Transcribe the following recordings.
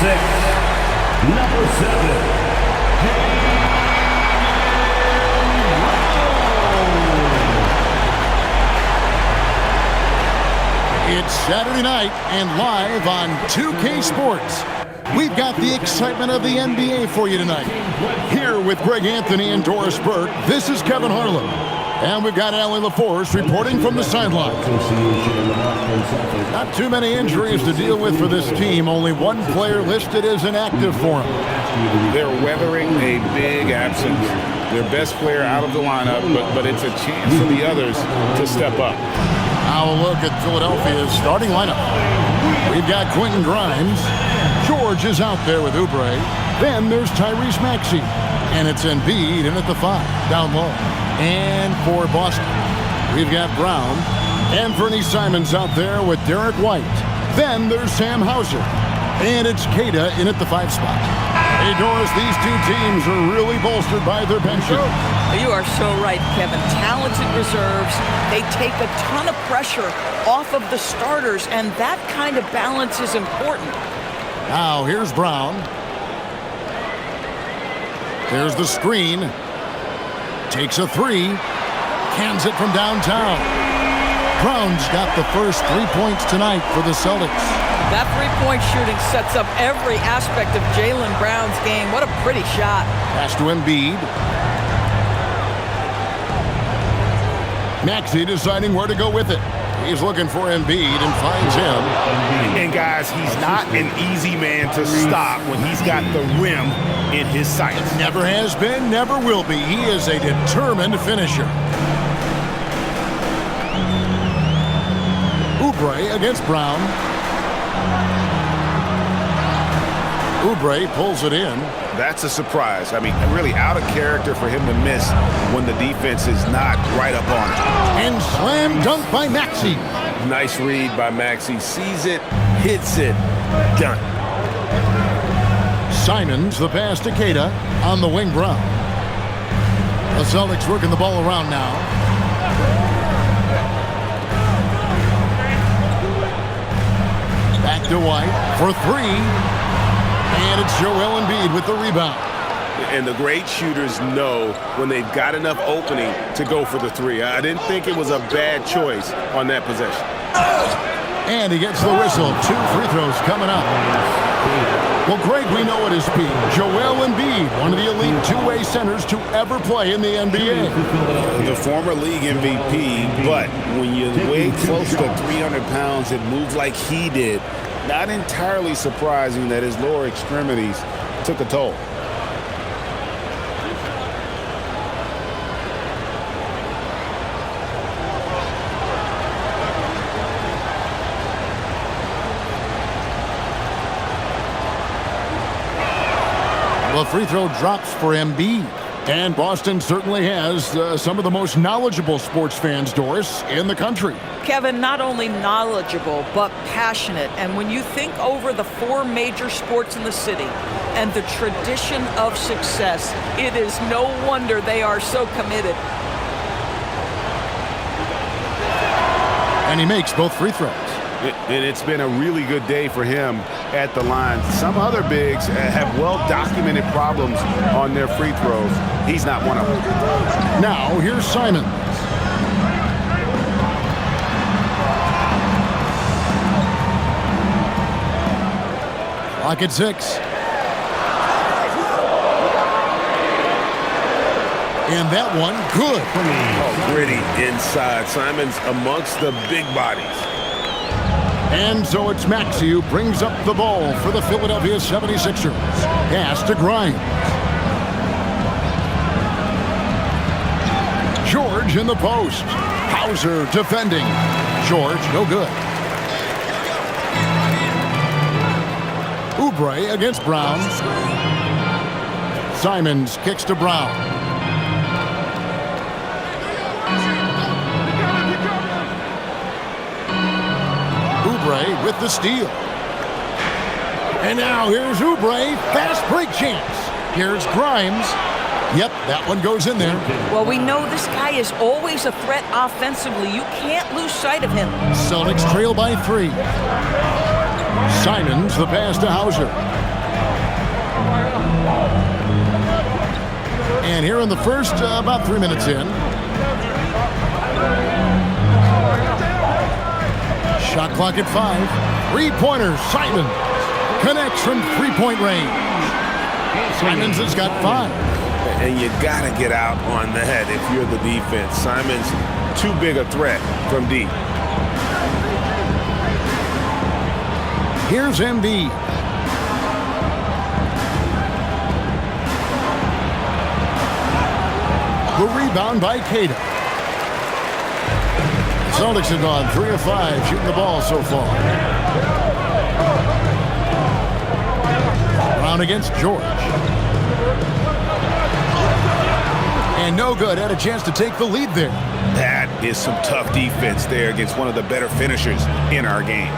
6, number 7. It's Saturday night and live on 2K Sports. We've got the excitement of the NBA for you tonight. Here with Greg Anthony and Doris Burke, this is Kevin Harlan. And we've got Allie LaForce reporting from the sideline. Not too many injuries to deal with for this team. Only one player listed as inactive for them. They're weathering a big absence. Their best player out of the lineup, but it's a chance for the others to step up. Now a look at Philadelphia's starting lineup. We've got Quentin Grimes. George is out there with Oubre. Then there's Tyrese Maxey. And it's Embiid in at the 5, down low. And for Boston, we've got Brown. And Fernie Simons out there with Derek White. Then there's Sam Hauser. And it's Queta in at the 5 spot. Hey, Doris, these two teams are really bolstered by their benches. You are so right, Kevin. Talented reserves. They take a ton of pressure off of the starters, and that kind of balance is important. Now, here's Brown. There's the screen. Takes a 3. Cans it from downtown. Brown's got the first 3 points tonight for the Celtics. That three-point shooting sets up every aspect of Jaylen Brown's game. What a pretty shot. Pass to Embiid. Maxey deciding where to go with it. He's looking for Embiid and finds him. And guys, he's not an easy man to stop when he's got the rim in his sights. Never has been, never will be. He is a determined finisher. Oubre against Brown. Oubre pulls it in. That's a surprise. I mean, really out of character for him to miss when the defense is not right up on it. And slam dunk by Maxey. Nice read by Maxey. Sees it, hits it, done. Simons, the pass to Queta on the wing. Brown. The Celtics working the ball around now. Back to White for 3. And it's Joel Embiid with the rebound. And the great shooters know when they've got enough opening to go for the 3. I didn't think it was a bad choice on that possession. And he gets the whistle. 2 free throws coming up. Well, Greg, we know at his peak, Joel Embiid, one of the elite two-way centers to ever play in the NBA. The former league MVP, but when you weigh close to 300 pounds and move like he did, not entirely surprising that his lower extremities took a toll. Well, free throw drops for Embiid. And Boston certainly has some of the most knowledgeable sports fans, Doris, in the country. Kevin, not only knowledgeable, but passionate. And when you think over the 4 major sports in the city and the tradition of success, it is no wonder they are so committed. And he makes both free throws. And it's been a really good day for him at the line. Some other bigs have well-documented problems on their free throws. He's not one of them. Now, here's Simons. Clock at 6. And that one, good. Oh, gritty inside. Simons amongst the big bodies. And so it's Maxey who brings up the ball for the Philadelphia 76ers. Pass to Grimes. George in the post. Hauser defending. George, no good. Oubre against Brown. Simons kicks to Brown. Oubre with the steal. And now here's Oubre. Fast break chance. Here's Grimes. Yep, that one goes in there. Well, we know this guy is always a threat offensively. You can't lose sight of him. Celtics trail by 3. Simons, the pass to Hauser. And here in the first, about 3 minutes in. Shot clock at 5. Three-pointer, Simon. Connects from three-point range. Simons has got 5. And you got to get out on that if you're the defense. Simon's too big a threat from deep. Here's Embiid. The rebound by Cato. Celtics have gone 3 of 5 shooting the ball so far. Brown against George. And no good. Had a chance to take the lead there. That is some tough defense there against one of the better finishers in our game.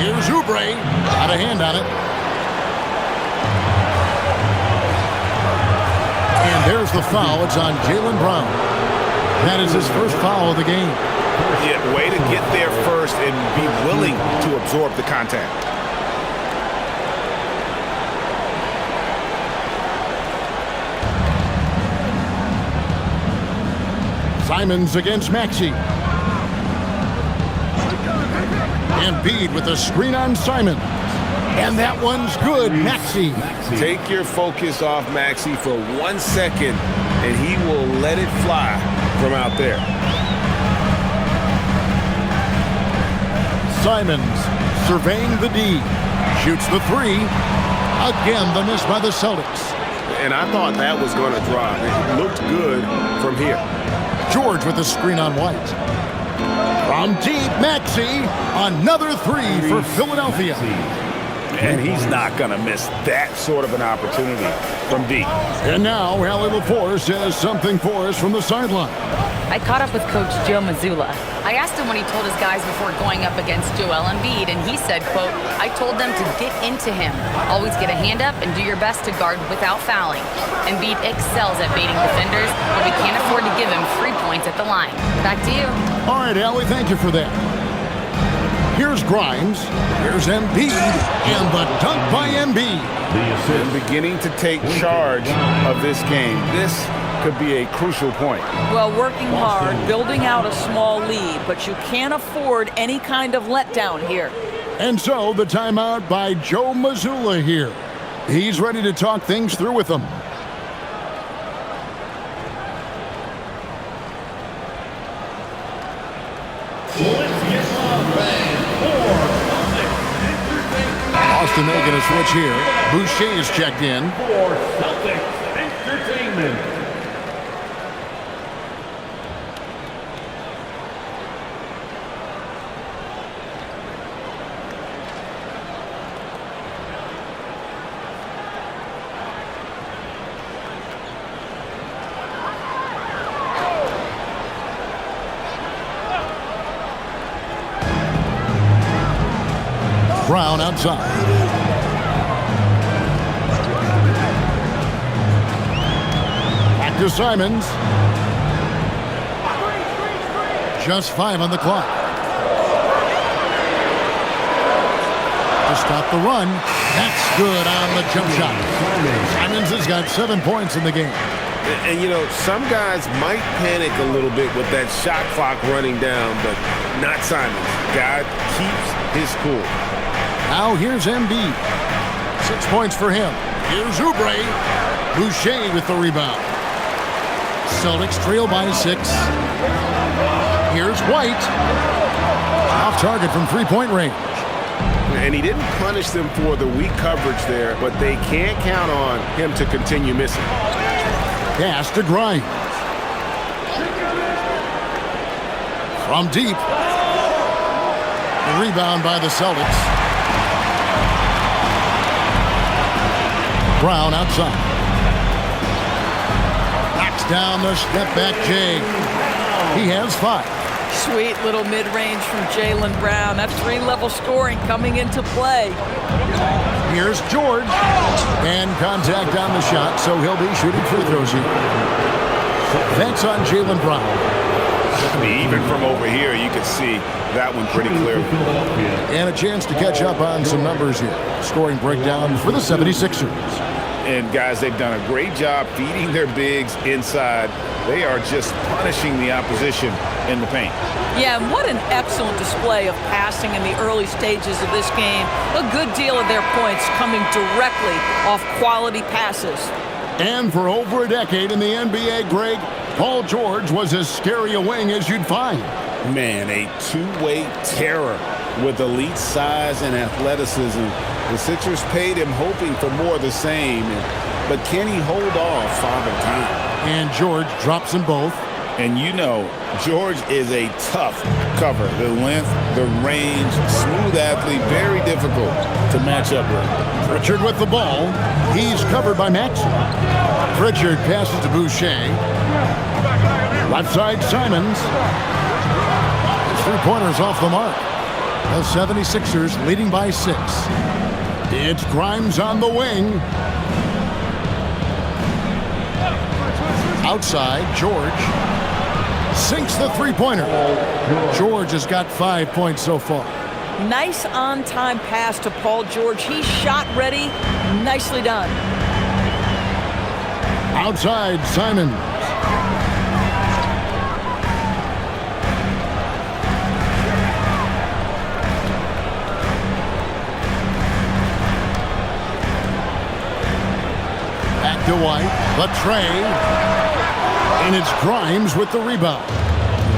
Here's Oubre. Got a hand on it. And there's the foul. It's on Jaylen Brown. That is his first foul of the game. Yeah, way to get there first and be willing to absorb the contact. Simons against Maxey. Embiid with a screen on Simon. And that one's good. Maxey. Take your focus off Maxey for 1 second, and he will let it fly from out there. Simons surveying the D. Shoots the 3. Again, the miss by the Celtics. And I thought that was going to drop. It looked good from here. George with a screen on White. From deep, Maxey. Another 3 for Philadelphia. And he's not going to miss that sort of an opportunity from deep. And now, Allie LaForce has something for us from the sideline. I caught up with Coach Joe Mazzulla. I asked him when he told his guys before going up against Joel Embiid, and he said, quote, I told them to get into him. Always get a hand up and do your best to guard without fouling. Embiid excels at baiting defenders, but we can't afford to give him free points at the line. Back to you. All right, Allie, thank you for that. Here's Grimes. Here's Embiid. And the dunk by Embiid. And beginning to take charge of this game. This could be a crucial point. Well, working hard, building out a small lead, but you can't afford any kind of letdown here. And so the timeout by Joe Mazzulla here. He's ready to talk things through with them. Austin making a switch here. Boucher is checked in. For Celtics Entertainment. Brown outside. Back to Simons. Just 5 on the clock. To stop the run. That's good on the jump shot. Simons has got 7 points in the game. And, you know, some guys might panic a little bit with that shot clock running down, but not Simons. God keeps his cool. Now here's Embiid. 6 points for him. Here's Oubre. Boucher with the rebound. Celtics trail by 6. Here's White. Off target from three-point range. And he didn't punish them for the weak coverage there, but they can't count on him to continue missing. Pass to Grimes. From deep. The rebound by the Celtics. Brown outside. Knocks down the step-back Jay. He has 5. Sweet little mid-range from Jaylen Brown. That 3-level scoring coming into play. Here's George. And contact on the shot, so he'll be shooting free throws here. That's on Jaylen Brown. I mean, even from over here, you can see that one pretty clearly. And a chance to catch up on some numbers here. Scoring breakdown for the 76ers. And guys, they've done a great job feeding their bigs inside. They are just punishing the opposition in the paint. Yeah, and what an excellent display of passing in the early stages of this game. A good deal of their points coming directly off quality passes. And for over a decade in the NBA, Greg, Paul George was as scary a wing as you'd find. Man, a two-way terror with elite size and athleticism. The Sixers paid him hoping for more of the same. But can he hold off Father Time? And George drops them both. And you know, George is a tough cover. The length, the range, smooth athlete, very difficult to match up with. Pritchard with the ball. He's covered by Maxey. Pritchard passes to Boucher. Left side, Simons. His three-pointers off the mark. The 76ers leading by 6. It's Grimes on the wing. Outside, George sinks the three-pointer. George has got 5 points so far. Nice on-time pass to Paul George. He's shot ready. Nicely done. Outside, Simons. Back to White. The tray. And it's Grimes with the rebound.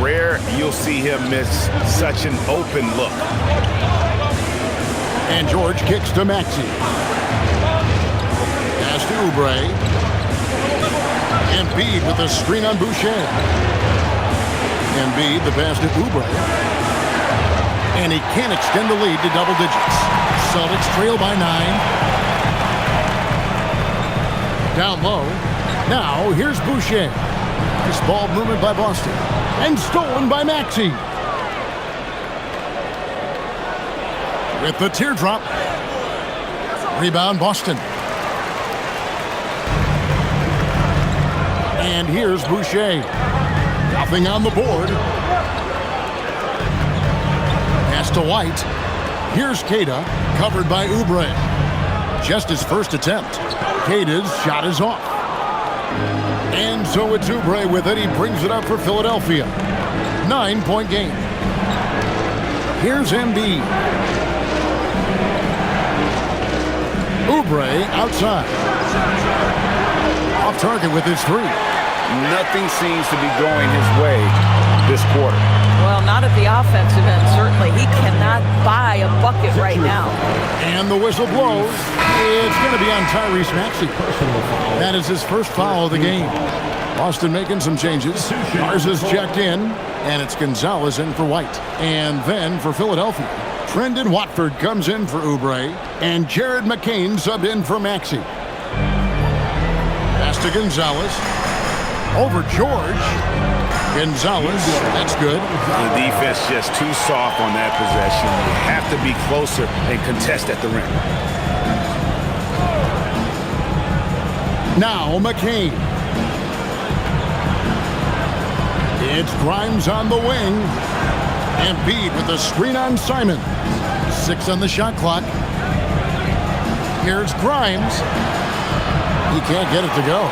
Rare you'll see him miss such an open look. And George kicks to Maxey. Pass to Oubre. Embiid with a screen on Boucher. Embiid the pass to Oubre. And he can't extend the lead to double digits. Celtics trail by 9. Down low. Now here's Boucher. Nice ball movement by Boston. And stolen by Maxey. With the teardrop. Rebound Boston. And here's Boucher. Nothing on the board. Pass to White. Here's Keita. Covered by Oubre. Just his first attempt. Keita's shot is off. And so it's Oubre with it. He brings it up for Philadelphia. 9-point game. Here's Embiid. Oubre outside. Off target with his three. Nothing seems to be going his way this quarter. Well, not at the offensive end, certainly. He cannot buy a bucket right now. And the whistle blows. It's going to be on Tyrese Maxey. That is his first foul of the game. Boston making some changes. Garza's checked in, and it's Gonzalez in for White. And then for Philadelphia, Trendon Watford comes in for Oubre, and Jared McCain subbed in for Maxey. Pass to Gonzalez. Over George. Gonzalez, that's good. The defense just too soft on that possession. You have to be closer and contest at the rim. Now McCain. It's Grimes on the wing. Embiid with a screen on Simon. 6 on the shot clock. Here's Grimes. He can't get it to go.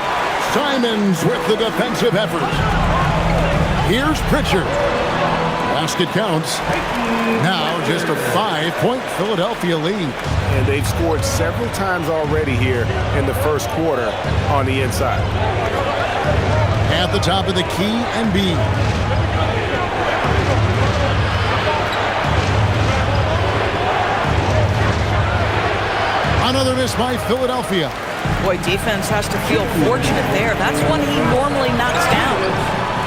Simons with the defensive effort. Here's Pritchard. Basket counts. Now just a 5-point Philadelphia lead. And they've scored several times already here in the first quarter on the inside. At the top of the key, Embiid. Another miss by Philadelphia. Boy, defense has to feel fortunate there. That's one he normally knocks down.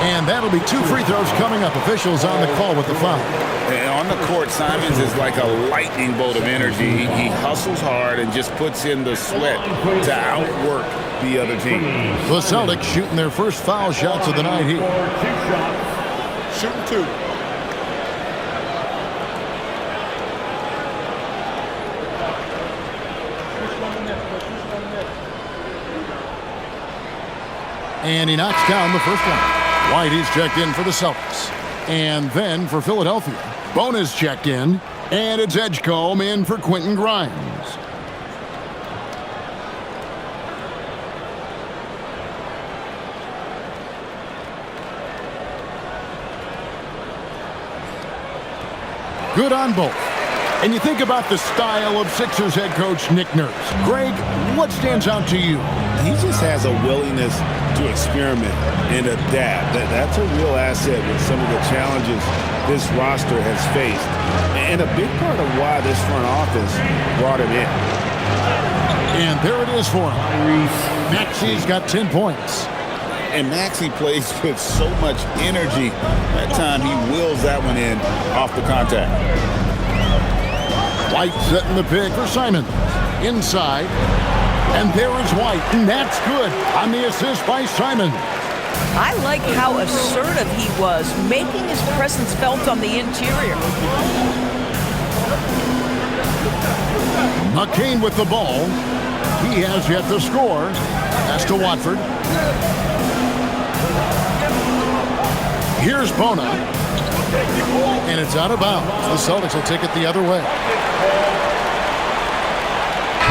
And that'll be 2 free throws coming up. Officials on the call with the foul. And on the court, Simons is like a lightning bolt of energy. He hustles hard and just puts in the sweat to outwork the other team. The Celtics shooting their first foul shots of the night here. Shooting 2. And he knocks down the first one. White is checked in for the Celtics. And then for Philadelphia, Bonus checked in. And it's Edgecombe in for Quentin Grimes. good on both. And you think about the style of Sixers head coach Nick Nurse. Greg, what stands out to you? He just has a willingness to experiment and adapt. That's a real asset with some of the challenges this roster has faced. And a big part of why this front office brought him in. And there it is for him. Maxi's got 10 points. And Maxey plays with so much energy. That time he wheels that one in off the contact. White setting the pick for Simon. Inside. And there is White. And that's good on the assist by Simon. I like how assertive he was, making his presence felt on the interior. McCain with the ball. He has yet to score. Pass to Watford. Here's Bona. And it's out of bounds. The Celtics will take it the other way.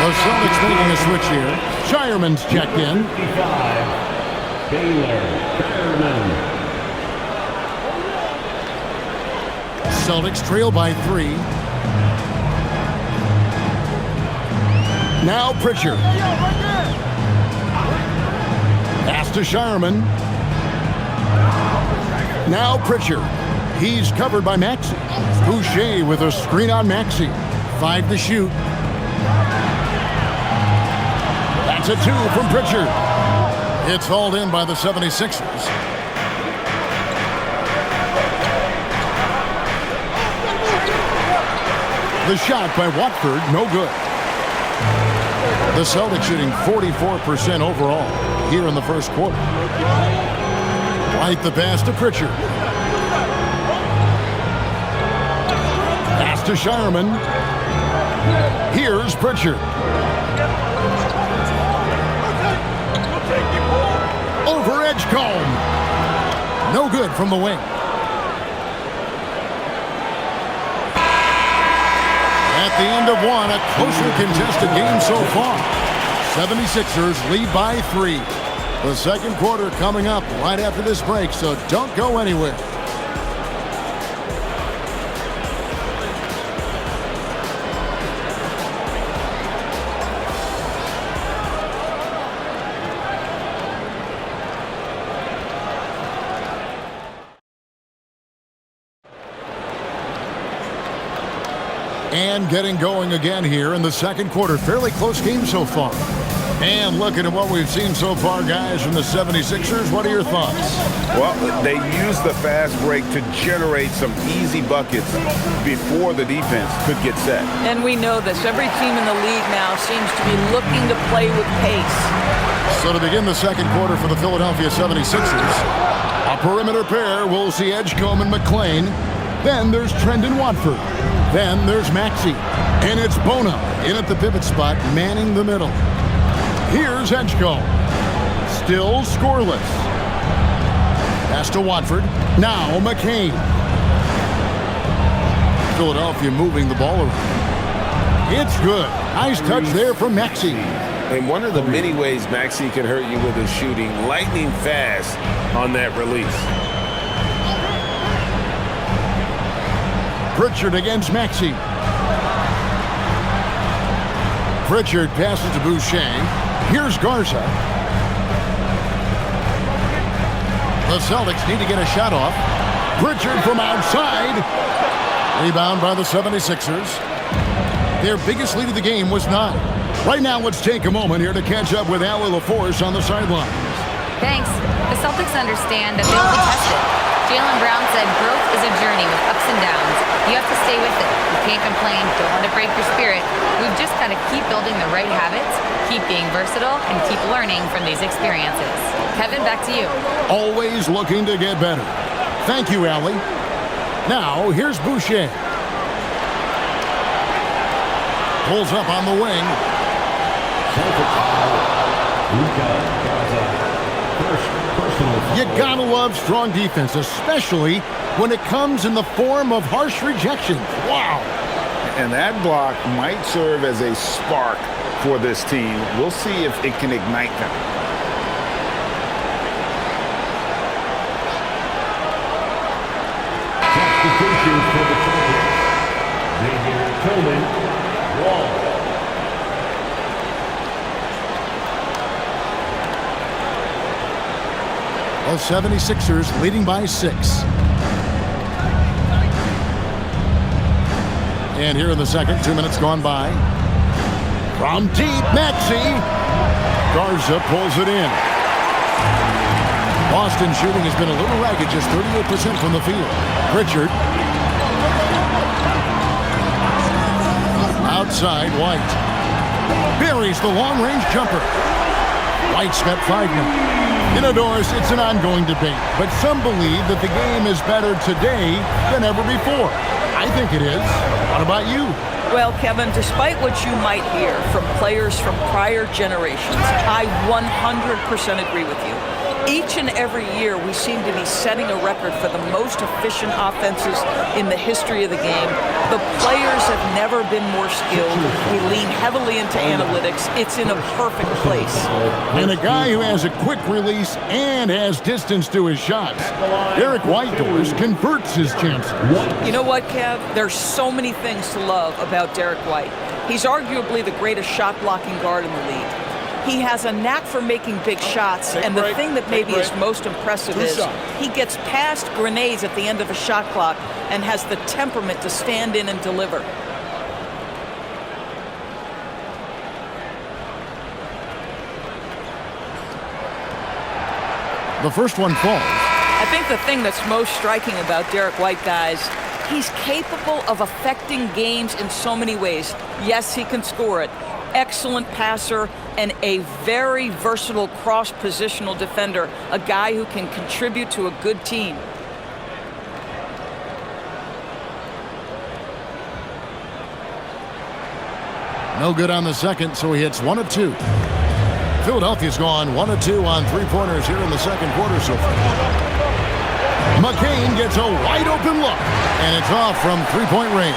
The Celtics making a switch here. Shireman's checked in. Celtics trail by 3. Now Pritchard. Pass to Shireman. Now Pritchard. He's covered by Maxey. Boucher with a screen on Maxey. 5 to shoot. That's a 2 from Pritchard. It's hauled in by the 76ers. The shot by Watford, no good. The Celtics shooting 44% overall here in the first quarter. White the pass to Pritchard. Pass to Shireman. Here's Pritchard. Over Edgecombe. No good from the wing. At the end of one, a closely contested game so far. 76ers lead by 3. The second quarter coming up right after this break, so don't go anywhere. And getting going again here in the second quarter. Fairly close game so far. And looking at what we've seen so far, guys, from the 76ers, what are your thoughts? Well, they used the fast break to generate some easy buckets before the defense could get set. And we know this. Every team in the league now seems to be looking to play with pace. So to begin the second quarter for the Philadelphia 76ers, a perimeter pair. We'll see Edgecombe and McClain. Then there's Trendon Watford. Then there's Maxey. And it's Bona in at the pivot spot, manning the middle. Here's Edgecombe. Still scoreless. Pass to Watford. Now McCain. Philadelphia moving the ball around. It's good. Nice touch there from Maxey. And one of the many ways Maxey can hurt you with his shooting, lightning fast on that release. Pritchard against Maxey. Pritchard passes to Boucher. Here's Garza. The Celtics need to get a shot off. Pritchard from outside. Rebound by the 76ers. Their biggest lead of the game was 9. Right now, let's take a moment here to catch up with Allie LaForce on the sidelines. Thanks. The Celtics understand that they will be tested. Jaylen Brown said growth is a journey with ups and downs. You have to stay with it. You can't complain. Don't let it break your spirit. We've just got to keep building the right habits, keep being versatile, and keep learning from these experiences. Kevin, back to you. Always looking to get better. Thank you, Allie. Now, here's Boucher. Pulls up on the wing. You gotta love strong defense, especially when it comes in the form of harsh rejections. Wow. And that block might serve as a spark for this team. We'll see if it can ignite them. Tillman, Wall. The 76ers leading by 6. And here in the second, 2 minutes gone by. From deep, Maxey. Garza pulls it in. Boston shooting has been a little ragged, just 38% from the field. Pritchard. Outside, White. Buries the long-range jumper. White's got 5 now. Indoors, it's an ongoing debate, but some believe that the game is better today than ever before. I think it is. What about you? Well, Kevin, despite what you might hear from players from prior generations, I 100% agree with you. Each and every year, we seem to be setting a record for the most efficient offenses in the history of the game. The players have never been more skilled. We lean heavily into analytics. It's in a perfect place. And a guy who has a quick release and has distance to his shots. Derek White converts his chances. You know what, Kev? There's so many things to love about Derek White. He's arguably the greatest shot-blocking guard in the league. He has a knack for making big shots, and the thing that maybe is most impressive is he gets past grenades at the end of a shot clock and has the temperament to stand in and deliver. The first one falls. I think the thing that's most striking about Derek White, guys, he's capable of affecting games in so many ways. Yes, he can score it. Excellent passer and a very versatile cross-positional defender, a guy who can contribute to a good team. No good on the second, so he hits 1 of 2. Philadelphia's gone 1 of 2 on 3-pointers here in the second quarter so far. McCain gets a wide-open look, and it's off from 3-point range.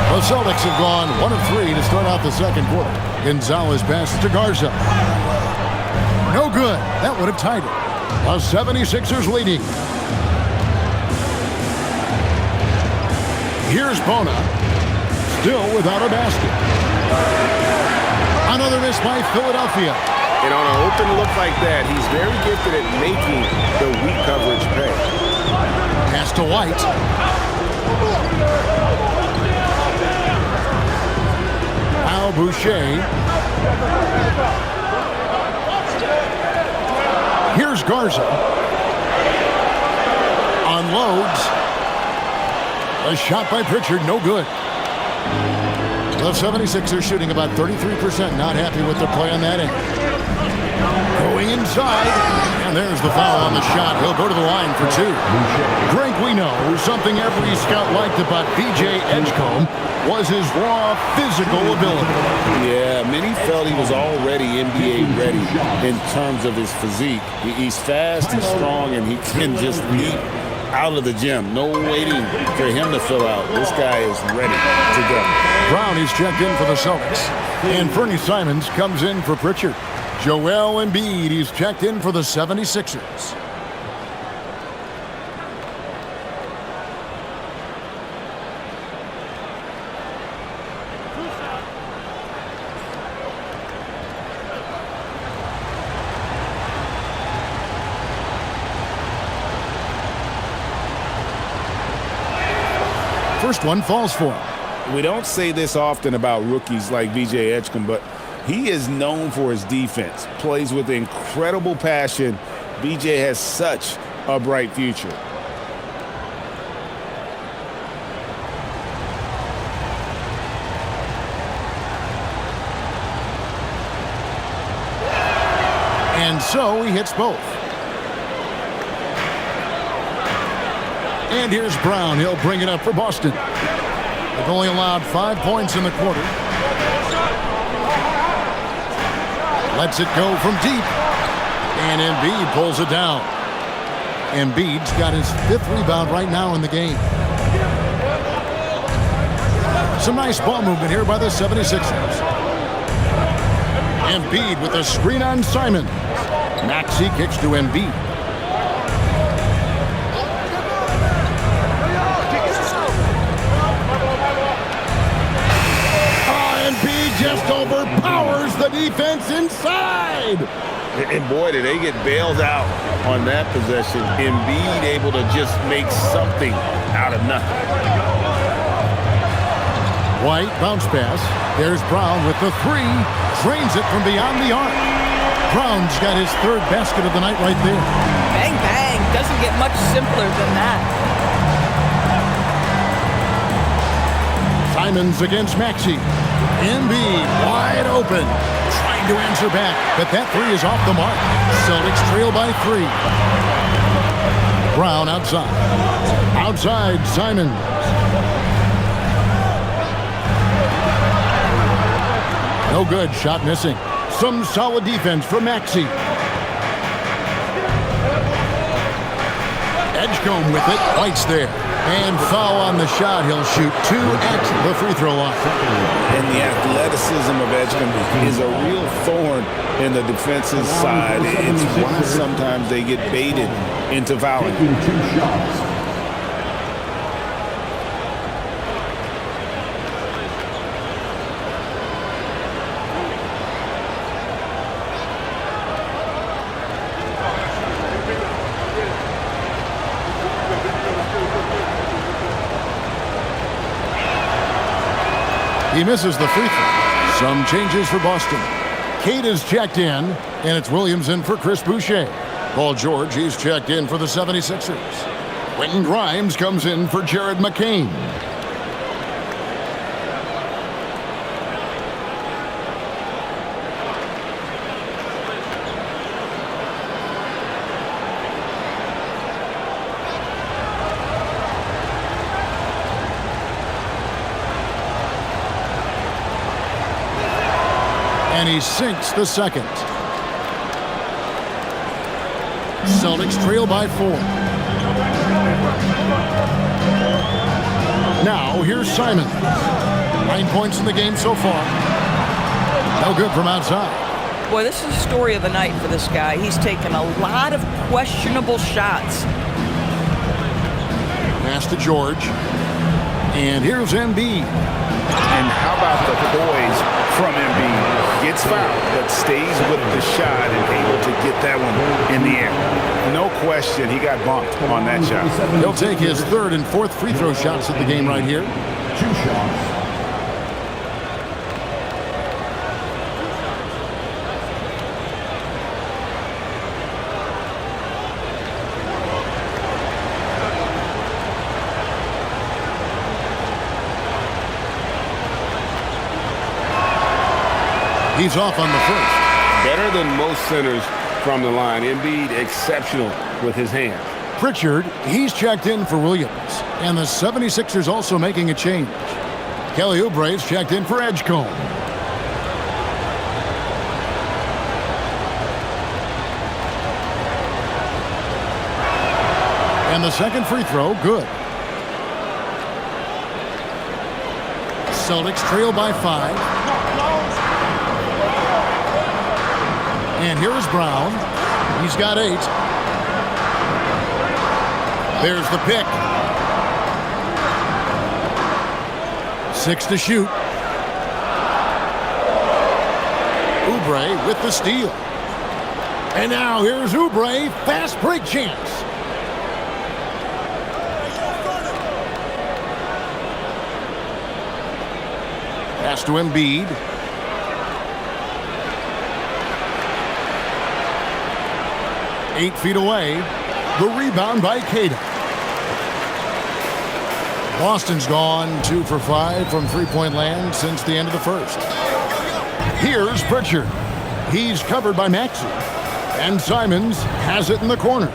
The Celtics have gone 1 of 3 to start off the second quarter. Gonzalez passes to Garza. No good. That would have tied it. The 76ers leading. Here's Bona. Still without a basket. Another miss by Philadelphia. And on an open look like that, he's very gifted at making the weak coverage pay. Pass to White. Al Boucher. Here's Garza. Unloads. A shot by Pritchard, no good. The 76ers shooting about 33%, not happy with their play on that end. Going inside, and there's the foul on the shot. He'll go to the line for 2. Drink, we know, something every scout liked about B.J. Edgecombe was his raw physical ability. Yeah, many felt he was already NBA ready in terms of his physique. He's fast, he's strong, and he can just leap out of the gym. No waiting for him to fill out. This guy is ready to go. Brownie's checked in for the Celtics. And Fernie Simons comes in for Pritchard. Joel Embiid, he's checked in for the 76ers. First one falls for him. We don't say this often about rookies like B.J. Edgecombe, but he is known for his defense. Plays with incredible passion. B.J. has such a bright future. And so he hits both. And here's Brown. He'll bring it up for Boston. They've only allowed 5 points in the quarter. Lets it go from deep. And Embiid pulls it down. Embiid's got his 5th rebound right now in the game. Some nice ball movement here by the 76ers. Embiid with a screen on Simon. Maxey kicks to Embiid. overpowers the defense inside. And boy, did they get bailed out on that possession. Embiid able to just make something out of nothing. White bounce pass. There's Brown with the three. Drains it from beyond the arc. Brown's got his third basket of the night right there. Bang, bang. Doesn't get much simpler than that. Simons against Maxey. Embiid wide open. Trying to answer back, but that three is off the mark. Celtics trail by 3. Brown outside. Outside, Simons. No good, shot missing. Some solid defense from Maxey. Edgecombe with it. White's there. And foul on the shot. He'll shoot 2 at the free throw line. And the athleticism of Edgecombe is a real thorn in the defensive side. It's why sometimes they get baited into fouling. He misses the free throw. Some changes for Boston. Kate is checked in, and it's Williams in for Chris Boucher. Paul George, he's checked in for the 76ers. Quentin Grimes comes in for Jared McCain. And he sinks the second. Celtics trail by 4. Now, here's Simon. 9 points in the game so far. No good from outside. Boy, this is the story of the night for this guy. He's taken a lot of questionable shots. Pass to George. And here's Embiid. And how about the poise from Embiid? Gets fouled, but stays with the shot and able to get that one in the air. No question, he got bumped on that shot. He'll take his third and fourth free throw shots at the game right here. 2 shots. He's off on the first. Better than most centers from the line. Embiid exceptional with his hands. Pritchard, he's checked in for Williams. And the 76ers also making a change. Kelly Oubre's checked in for Edgecombe. And the second free throw, good. Celtics trail by 5. And here is Brown. He's got 8. There's the pick. 6 to shoot. Oubre with the steal. And now here's Oubre. Fast break chance. Pass to Embiid. Eight feet away. The rebound by Kata. Boston's gone 2 for 5 from three-point land since the end of the first. Here's Pritchard. He's covered by Maxey. And Simons has it in the corner.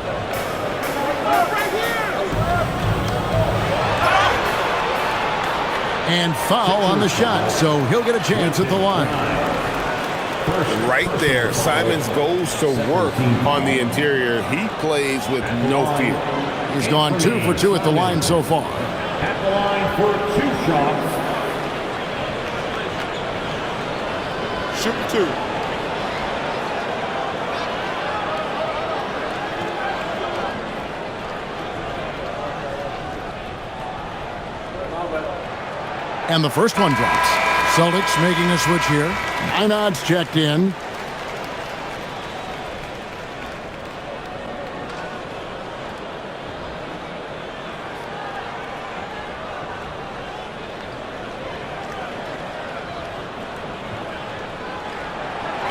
And foul on the shot, so he'll get a chance at the line. Right there, Simons goes to work on the interior. He plays with no fear. He's gone 2 for 2 at the line so far. At the line for 2 shots. Shoot 2. And the first one drops. Celtics making a switch here. Lineouts checked in.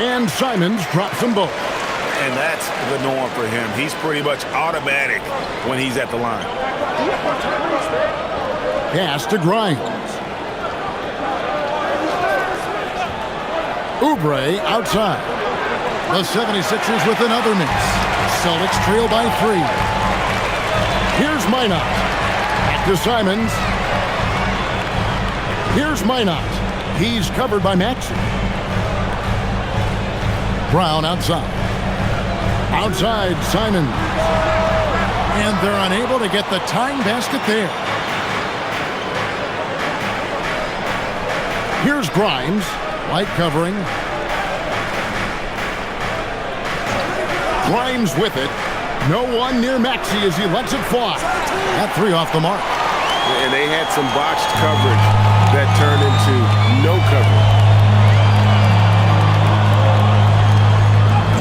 And Simons drops them both. And that's the norm for him. He's pretty much automatic when he's at the line. Pass to Grimes. Oubre outside. The 76ers with another miss. Celtics trail by 3. Here's Minot. Back to Simons. Here's Minot. He's covered by Maxey. Brown outside. Outside, Simon. And they're unable to get the tying basket there. Here's Grimes. Light covering. Grimes with it. No one near Maxey as he lets it fly. That 3 off the mark. And they had some botched coverage that turned into no coverage.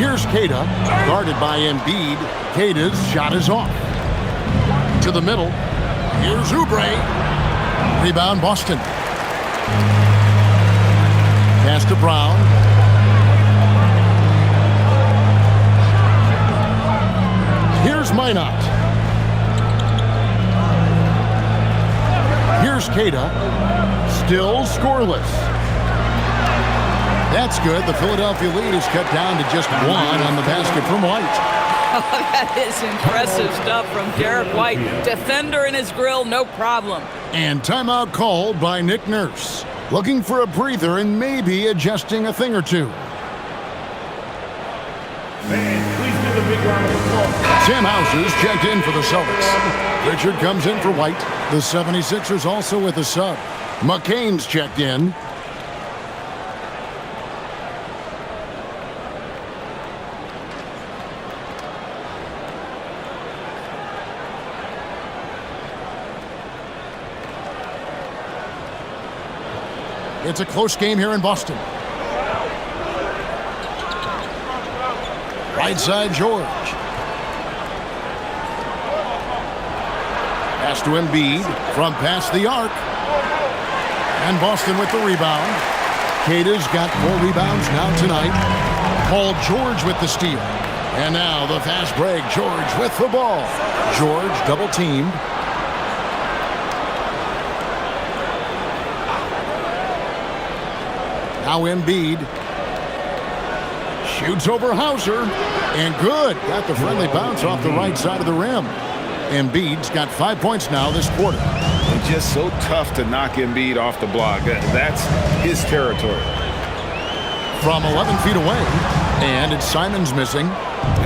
Here's Kata, guarded by Embiid. Kata's shot is off. To the middle. Here's Oubre. Rebound Boston. Pass to Brown. Here's Minot. Here's Kata. Still scoreless. That's good. The Philadelphia lead is cut down to just 1 on the basket from White. Oh, that is impressive stuff from Derek White. Defender in his grill, no problem. And timeout called by Nick Nurse. Looking for a breather and maybe adjusting a thing or two. Fans, please give a big round of applause. Sam Houses checked in for the Celtics. Richard comes in for White. The 76ers also with a sub. McCain's checked in. It's a close game here in Boston. Right side, George. Pass to Embiid from past the arc. And Boston with the rebound. Kata's got 4 rebounds now tonight. Paul George with the steal. And now the fast break. George with the ball. George double teamed. Now Embiid shoots over Hauser, and good. Got the friendly bounce off the right side of the rim. Embiid's got 5 points now this quarter. It's just so tough to knock Embiid off the block. That's his territory. From 11 feet away, and it's Simons missing.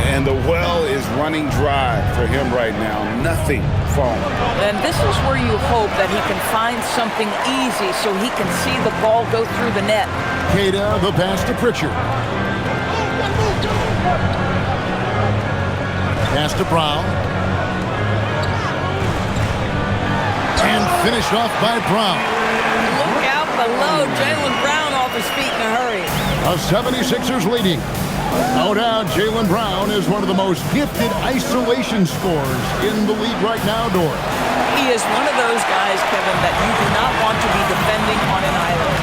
And the well is running dry for him right now. Nothing falling. And this is where you hope that he can find something easy so he can see the ball go through the net. Kata, the pass to Pritchard. Pass to Brown. And finished off by Brown. Look out below. Jaylen Brown off his feet in a hurry. The 76ers leading. No doubt Jaylen Brown is one of the most gifted isolation scorers in the league right now, Dor. He is one of those guys, Kevin, that you do not want to be defending on an island.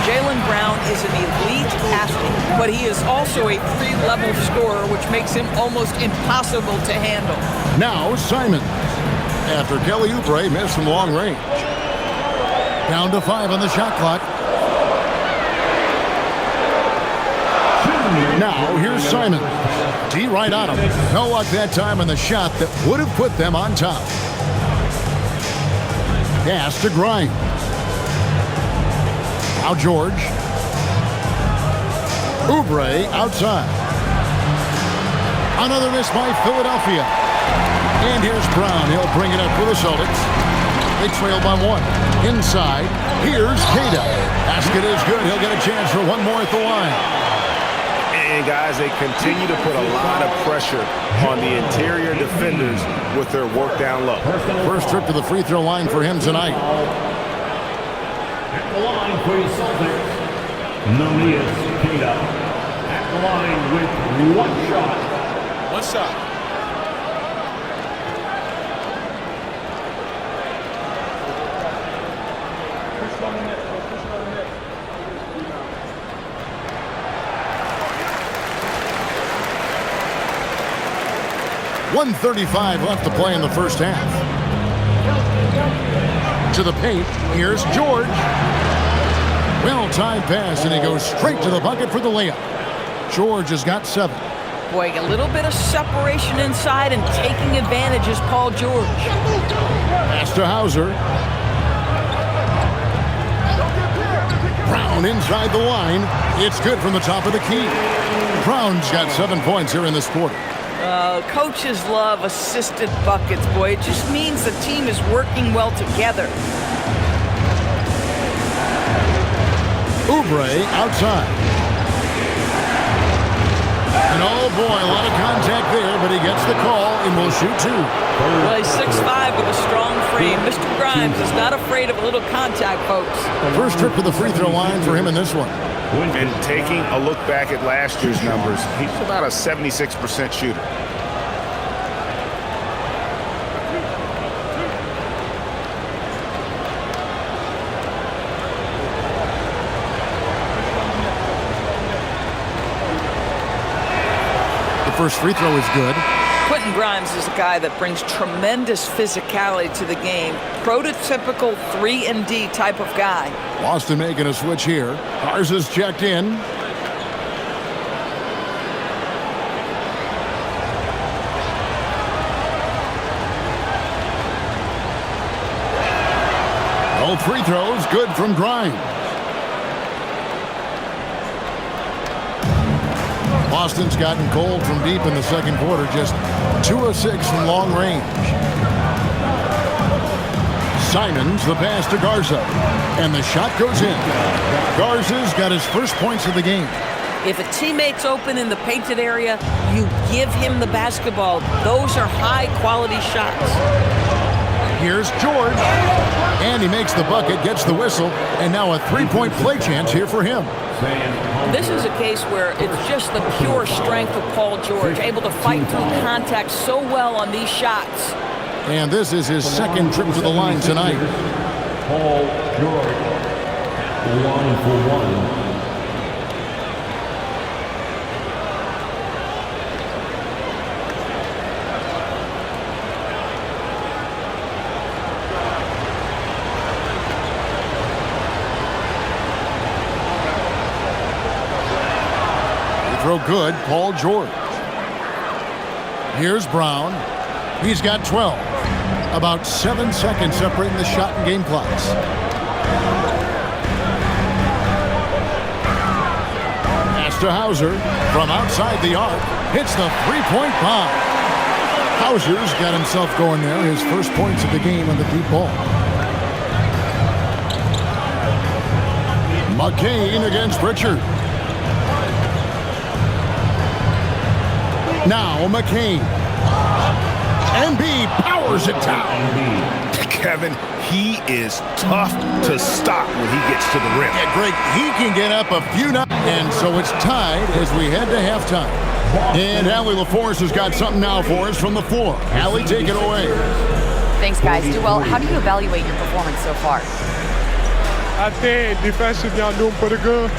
Jaylen Brown is an elite athlete, but he is also a 3-level scorer, which makes him almost impossible to handle. Now Simons, after Kelly Oubre missed from long range. Down to 5 on the shot clock. Now here's Simons. D right on him. No luck that time on the shot that would have put them on top. Pass to Grimes. Now George. Oubre outside. Another miss by Philadelphia. And here's Brown. He'll bring it up for the Celtics. They trail by 1. Inside. Here's Kata. Basket is good. He'll get a chance for one more at the line. And guys, they continue to put a lot of pressure on the interior defenders with their work down low. First trip to the free throw line for him tonight. At the line for the Celtics, Namias Keita at the line with one shot. One shot. .135 left to play in the first half. To the paint. Here's George. Well-timed pass, and he goes straight to the bucket for the layup. George has got 7. Boy, a little bit of separation inside and taking advantage is Paul George. Pass to Hauser. Brown inside the line. It's good from the top of the key. Brown's got 7 points here in this quarter. Coaches love assisted buckets, boy. It just means the team is working well together. Oubre outside. And oh boy, a lot of contact there, but he gets the call and will shoot 2. Well, he's 6'5" with a strong frame. Mr. Grimes is not afraid of a little contact, folks. First trip to the free throw line for him in this one. And taking a look back at last year's numbers, he's about a 76% shooter. The first free throw is good. Quentin Grimes is a guy that brings tremendous physicality to the game. Prototypical 3-and-D type of guy. Boston making a switch here. Garza's checked in. Both free throws good from Grimes. Boston's gotten cold from deep in the second quarter, just 2 of 6 from long range. Simons the pass to Garza, and the shot goes in. Garza's got his first points of the game. If a teammate's open in the painted area, you give him the basketball. Those are high-quality shots. Here's George, and he makes the bucket, gets the whistle, and now a 3-point play chance here for him. This is a case where it's just the pure strength of Paul George, able to fight through contact so well on these shots. And this is his second trip to the line tonight. Paul George at the line for one. Throw good, Paul George. Here's Brown. He's got 12. About 7 seconds separating the shot and game clocks. Pass to Hauser from outside the arc. Hits the 3-point bomb. Hauser's got himself going there. His first points of the game on the deep ball. McCain against Richard. Now McCain. Embiid powers it down. Kevin, he is tough to stop when he gets to the rim. Yeah, Greg, he can get up a few notches. And so it's tied as we head to halftime. And Allie LaForce has got something now for us from the floor. Allie, take it away. Thanks, guys. Well, how do you evaluate your performance so far? I think defensively I'm doing pretty good.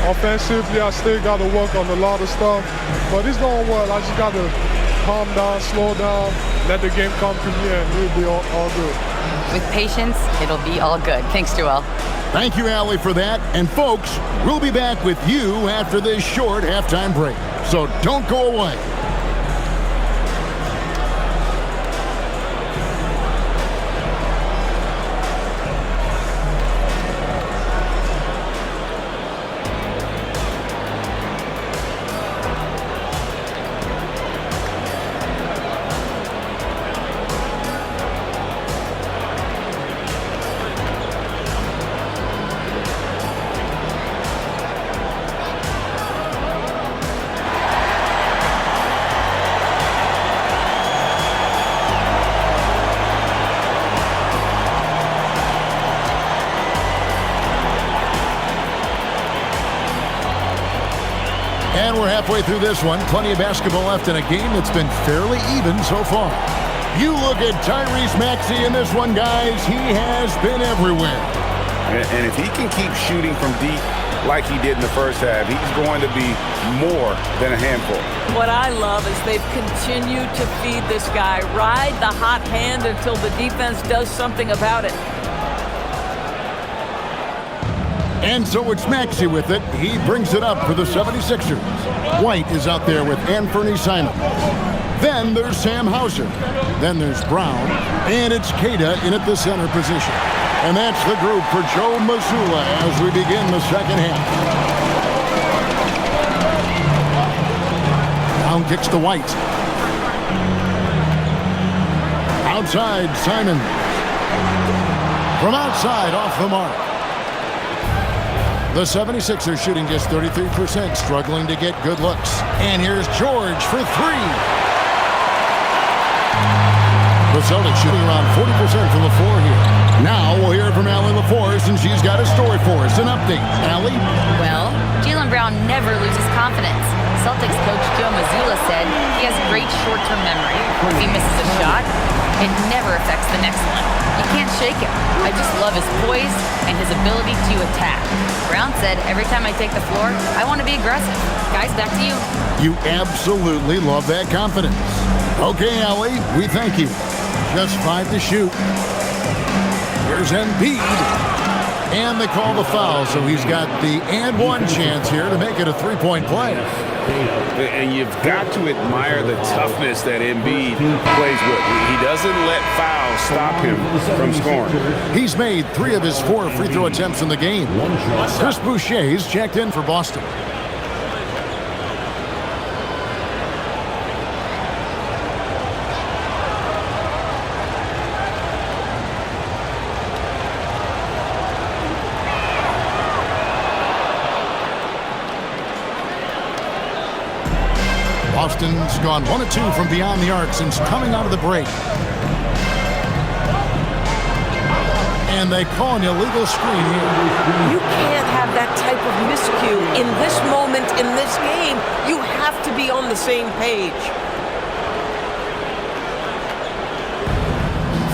Offensively, I still got to work on a lot of stuff. But it's going well. I just got to calm down, slow down, let the game come to me, and it'll be all good. With patience, it'll be all good. Thanks, Joel. Thank you, Allie, for that. And folks, we'll be back with you after this short halftime break. So don't go away. And we're halfway through this one. Plenty of basketball left in a game that's been fairly even so far. You look at Tyrese Maxey in this one, guys. He has been everywhere. And if he can keep shooting from deep like he did in the first half, he's going to be more than a handful. What I love is they've continued to feed this guy. Ride the hot hand until the defense does something about it. And so it's Maxey with it. He brings it up for the 76ers. White is out there with Anthony Simons. Then there's Sam Hauser. Then there's Brown. And it's Queta in at the center position. And that's the group for Joe Mazzulla as we begin the second half. Brown kicks to White. Outside, Simons. From outside, off the mark. The 76ers shooting just 33%, struggling to get good looks. And here's George for three. The Celtics shooting around 40% from the floor here. Now we'll hear from Allie LaForce, and she's got a story for us. An update. Allie? Well, Jaylen Brown never loses confidence. Celtics coach Joe Mazzulla said he has great short-term memory. If he misses a shot, it never affects the next one. You can't shake him. I just love his poise and his ability to attack. Brown said, every time I take the floor, I want to be aggressive. Guys, back to you. You absolutely love that confidence. Okay, Allie, we thank you. Just 5 to shoot. Here's Embiid. And they call the foul, so he's got the and one chance here to make it a three-point play. And you've got to admire the toughness that Embiid plays with. He doesn't let fouls stop him from scoring. He's made 3 of his 4 free throw attempts in the game. Chris Boucher's checked in for Boston. Boston's gone 1 of 2 from beyond the arc since coming out of the break. And they call an illegal screen here. You can't have that type of miscue in this moment in this game. You have to be on the same page.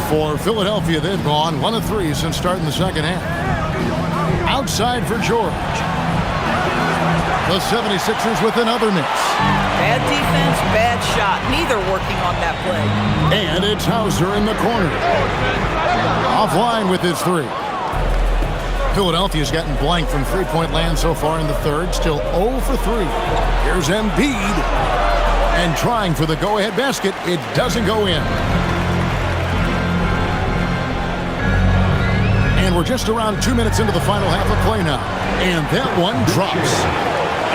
For Philadelphia, they've gone 1 of 3 since starting the second half. Outside for George. The 76ers with another miss. Bad defense, bad shot. Neither working on that play. And it's Hauser in the corner. Offline with his 3. Philadelphia's gotten blank from three-point land so far in the third. Still 0 for 3. Here's Embiid. And trying for the go-ahead basket. It doesn't go in. And we're just around 2 minutes into the final half of play now. And that one drops.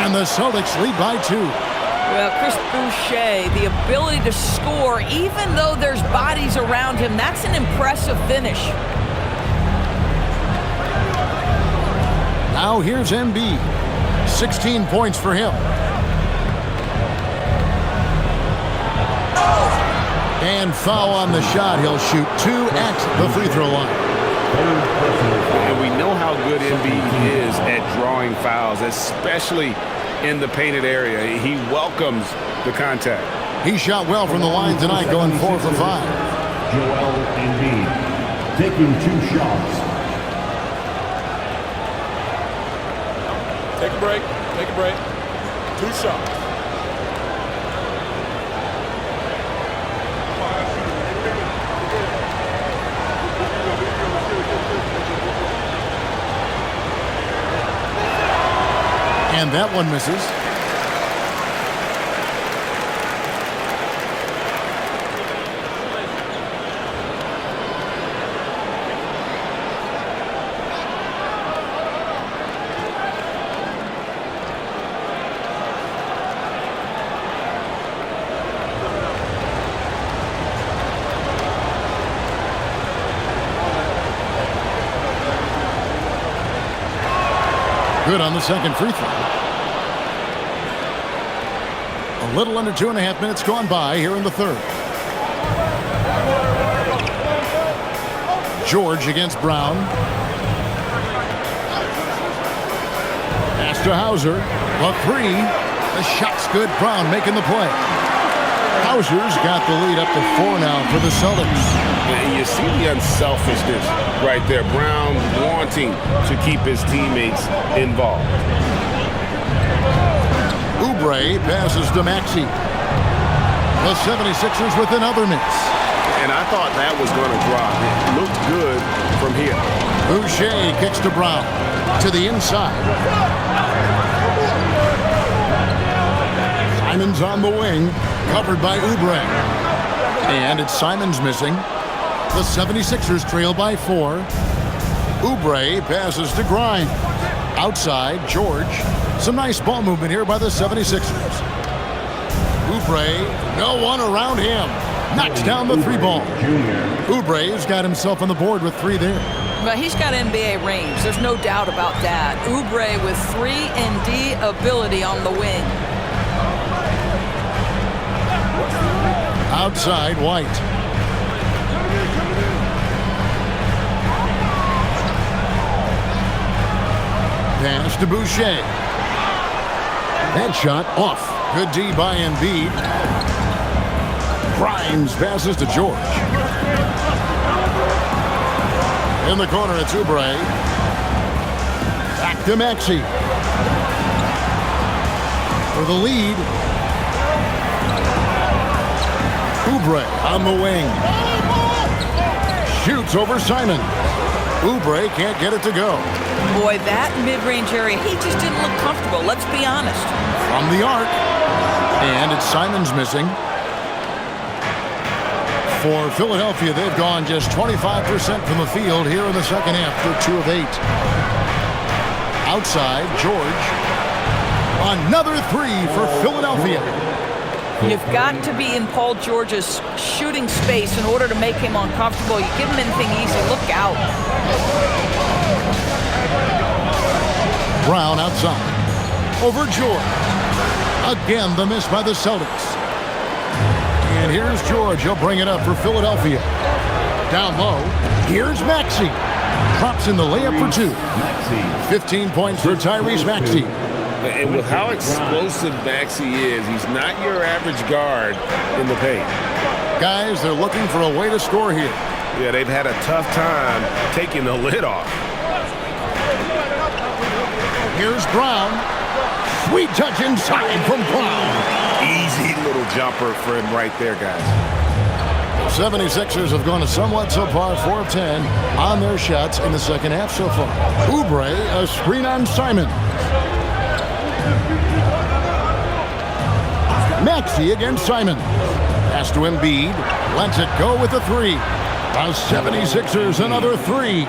And the Celtics lead by 2. Well, Chris Boucher, the ability to score, even though there's bodies around him, that's an impressive finish. Now here's Embiid. 16 points for him. And foul on the shot. He'll shoot 2 at the free throw line. And we know how good Embiid is at drawing fouls, especially in the painted area. He welcomes the contact. He shot well from the line tonight, going 4 for 5. Joel Embiid taking 2 shots. Take a break. Take a break. 2 shots. And that one misses. Good on the second free throw. A little under 2.5 minutes gone by here in the third. George against Brown. Pass to Hauser. A 3. The shot's good. Brown making the play. Hauser's got the lead up to 4 now for the Celtics. And you see the unselfishness right there. Brown wanting to keep his teammates involved. Oubre passes to Maxey. The 76ers with another miss. And I thought that was going to drop. It looked good from here. Boucher kicks to Brown. To the inside. Simon's on the wing. Covered by Oubre. And it's Simon's missing. The 76ers trail by 4. Oubre passes to Grimes. Outside, George. Some nice ball movement here by the 76ers. Oubre, no one around him. Knocks down the 3-ball. Oubre's got himself on the board with 3 there. But he's got NBA range. There's no doubt about that. Oubre with 3-and-D ability on the wing. Outside, White. Pass to Boucher. That shot off. Good D by Embiid. Grimes passes to George. In the corner, it's Oubre. Back to Maxey. For the lead. Oubre on the wing. Shoots over Simon. Oubre can't get it to go. Boy, that mid-range area, he just didn't look comfortable. Let's be honest. From the arc. And it's Simon's missing. For Philadelphia, they've gone just 25% from the field here in the second half. They're 2 of 8. Outside, George. Another 3 for Philadelphia. You've got to be in Paul George's shooting space in order to make him uncomfortable. You give him anything easy, look out. Brown outside. Over George. Again, the miss by the Celtics. And here's George. He'll bring it up for Philadelphia. Down low. Here's Maxey. Drops in the layup for 2. 15 points for Tyrese Maxey. And with how explosive Maxey is, he's not your average guard in the paint. Guys, they're looking for a way to score here. Yeah, they've had a tough time taking the lid off. Here's Brown. Sweet touch inside from Brown. Easy little jumper for him right there, guys. The 76ers have gone a somewhat subpar 4 of 10 on their shots in the second half so far. Oubre, a screen on Simon. Maxey against Simon. Pass to Embiid. Lets it go with the 3. The 76ers another 3.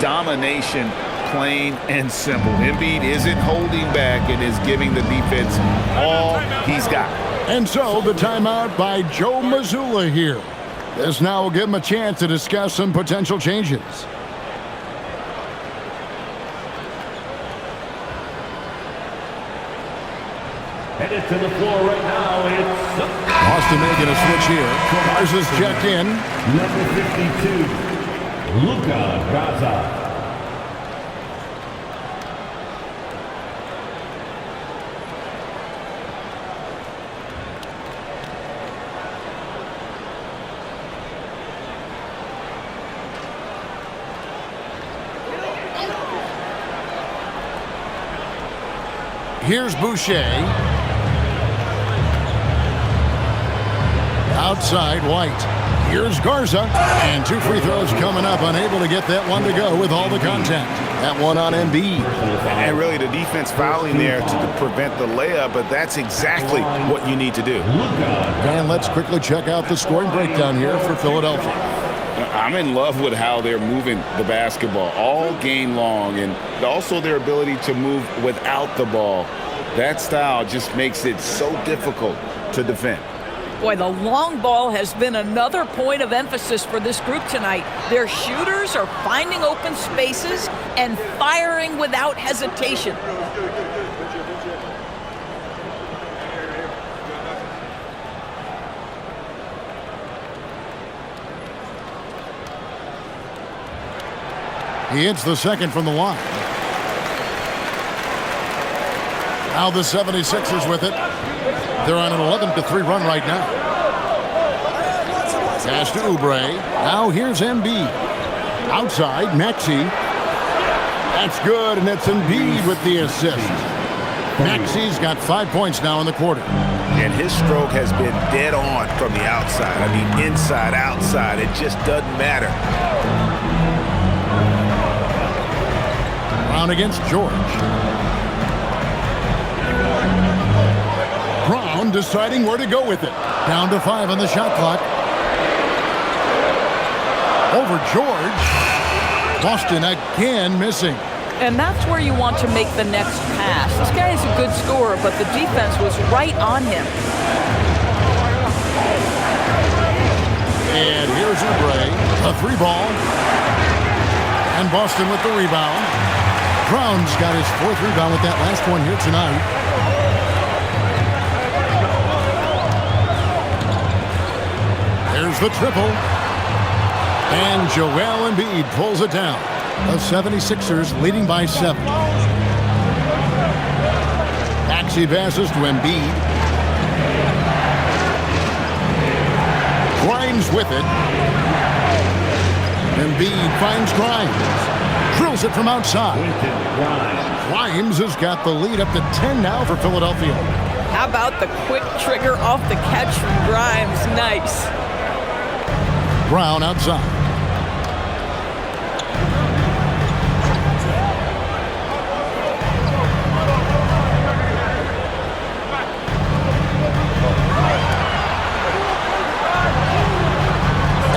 Domination, plain and simple. Embiid isn't holding back and is giving the defense all he's got. And so the timeout by Joe Mazzulla here. This now will give him a chance to discuss some potential changes. Headed to the floor right now, it's Austin making a switch here. Garza's checked in. number 52, Luka Garza. Here's Boucher. Outside, White. Here's Garza. And 2 free throws coming up. Unable to get that one to go with all the contact. That one on Embiid. And really the defense fouling there to prevent the layup, but that's exactly what you need to do. And let's quickly check out the scoring breakdown here for Philadelphia. I'm in love with how they're moving the basketball all game long, and also their ability to move without the ball. That style just makes it so difficult to defend. Boy, the long ball has been another point of emphasis for this group tonight. Their shooters are finding open spaces and firing without hesitation. He hits the second from the line. Now the 76ers with it. They're on an 11-3 run right now. Pass to Oubre. Now here's Embiid. Outside, Maxey. That's good, and it's Embiid with the assist. Maxey's got 5 points now in the quarter. And his stroke has been dead on from the outside. I mean, inside, outside, it just doesn't matter. Brown against George. Brown deciding where to go with it. Down to 5 on the shot clock. Over George. Boston again missing. And that's where you want to make the next pass. This guy is a good scorer, but the defense was right on him. And here's Oubre, a 3-ball. And Boston with the rebound. Brown's got his 4th rebound with that last one here tonight. There's the triple. And Joel Embiid pulls it down. The 76ers leading by 7. Maxey passes to Embiid. Grimes with it. Embiid finds Grimes. Drills it from outside. Grimes has got the lead up to 10 now for Philadelphia. How about the quick trigger off the catch from Grimes? Nice. Brown outside.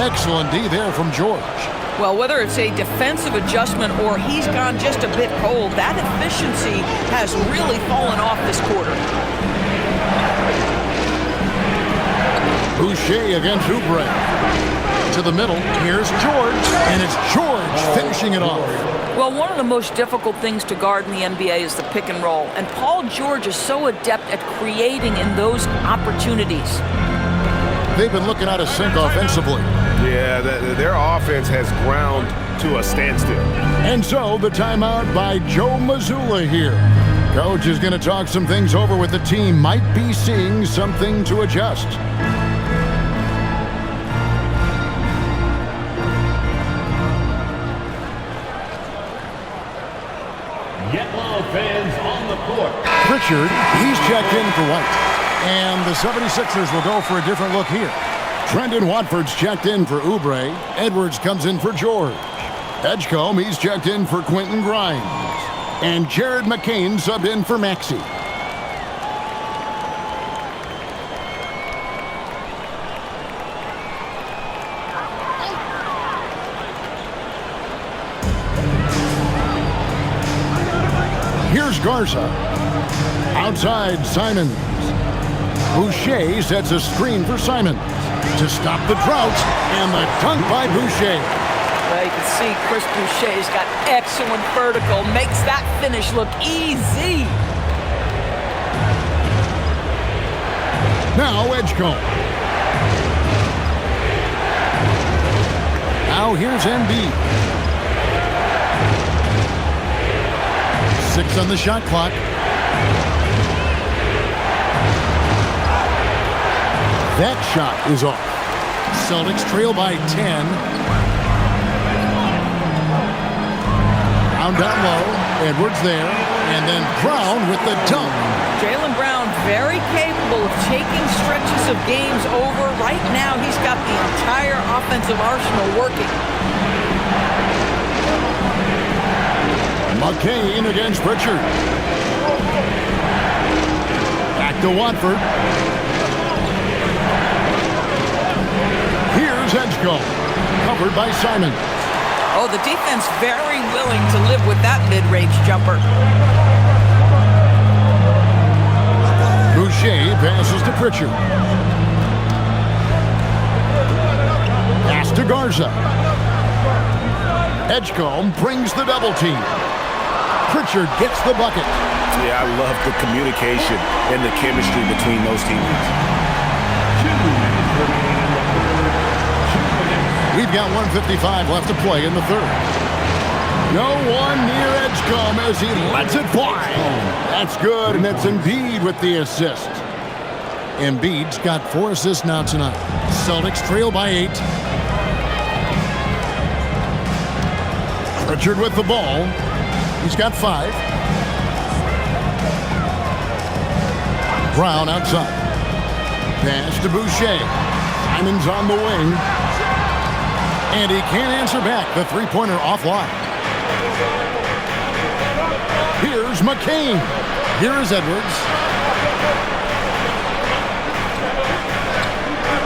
Excellent D there from George. Well, whether it's a defensive adjustment or he's gone just a bit cold, that efficiency has really fallen off this quarter. Boucher against Oubre. To the middle. Here's George. And it's George finishing it off. Well, one of the most difficult things to guard in the NBA is the pick and roll. And Paul George is so adept at creating in those opportunities. They've been looking out of sync offensively. Yeah, their offense has ground to a standstill. And so the timeout by Joe Mazzulla here. Coach is going to talk some things over with the team. Might be seeing something to adjust. Yellow fans on the court. Pritchard, he's checked in for White. And the 76ers will go for a different look here. Trendon Watford's checked in for Oubre. Edwards comes in for George. Edgecombe, he's checked in for Quentin Grimes. And Jared McCain subbed in for Maxey. Here's Garza. Outside, Simons. Boucher sets a screen for Simons to stop the drought, and the dunk by Boucher. Well, you can see Chris Boucher's got excellent vertical, makes that finish look easy. Now Edgecombe. Now here's Embiid. 6 on the shot clock. That shot is off. Celtics trail by 10. Brown down low. Edwards there. And then Brown with the dunk. Jaylen Brown very capable of taking stretches of games over. Right now, he's got the entire offensive arsenal working. McCain against Pritchard. Back to Watford. Here's Edgecombe. Covered by Simon. Oh, the defense very willing to live with that mid-range jumper. Boucher passes to Pritchard. Pass to Garza. Edgecombe brings the double team. Pritchard gets the bucket. Yeah, I love the communication and the chemistry between those teammates. We've got 1:55 left to play in the third. No one near Edgecombe as he lets it fly. That's good, and it's Embiid with the assist. Embiid's got 4 assists now tonight. Celtics trail by 8. Pritchard with the ball. He's got 5. Brown outside. Pass to Boucher. Simon's on the wing. And he can't answer back. The three-pointer offline. Here's McCain. Here is Edwards.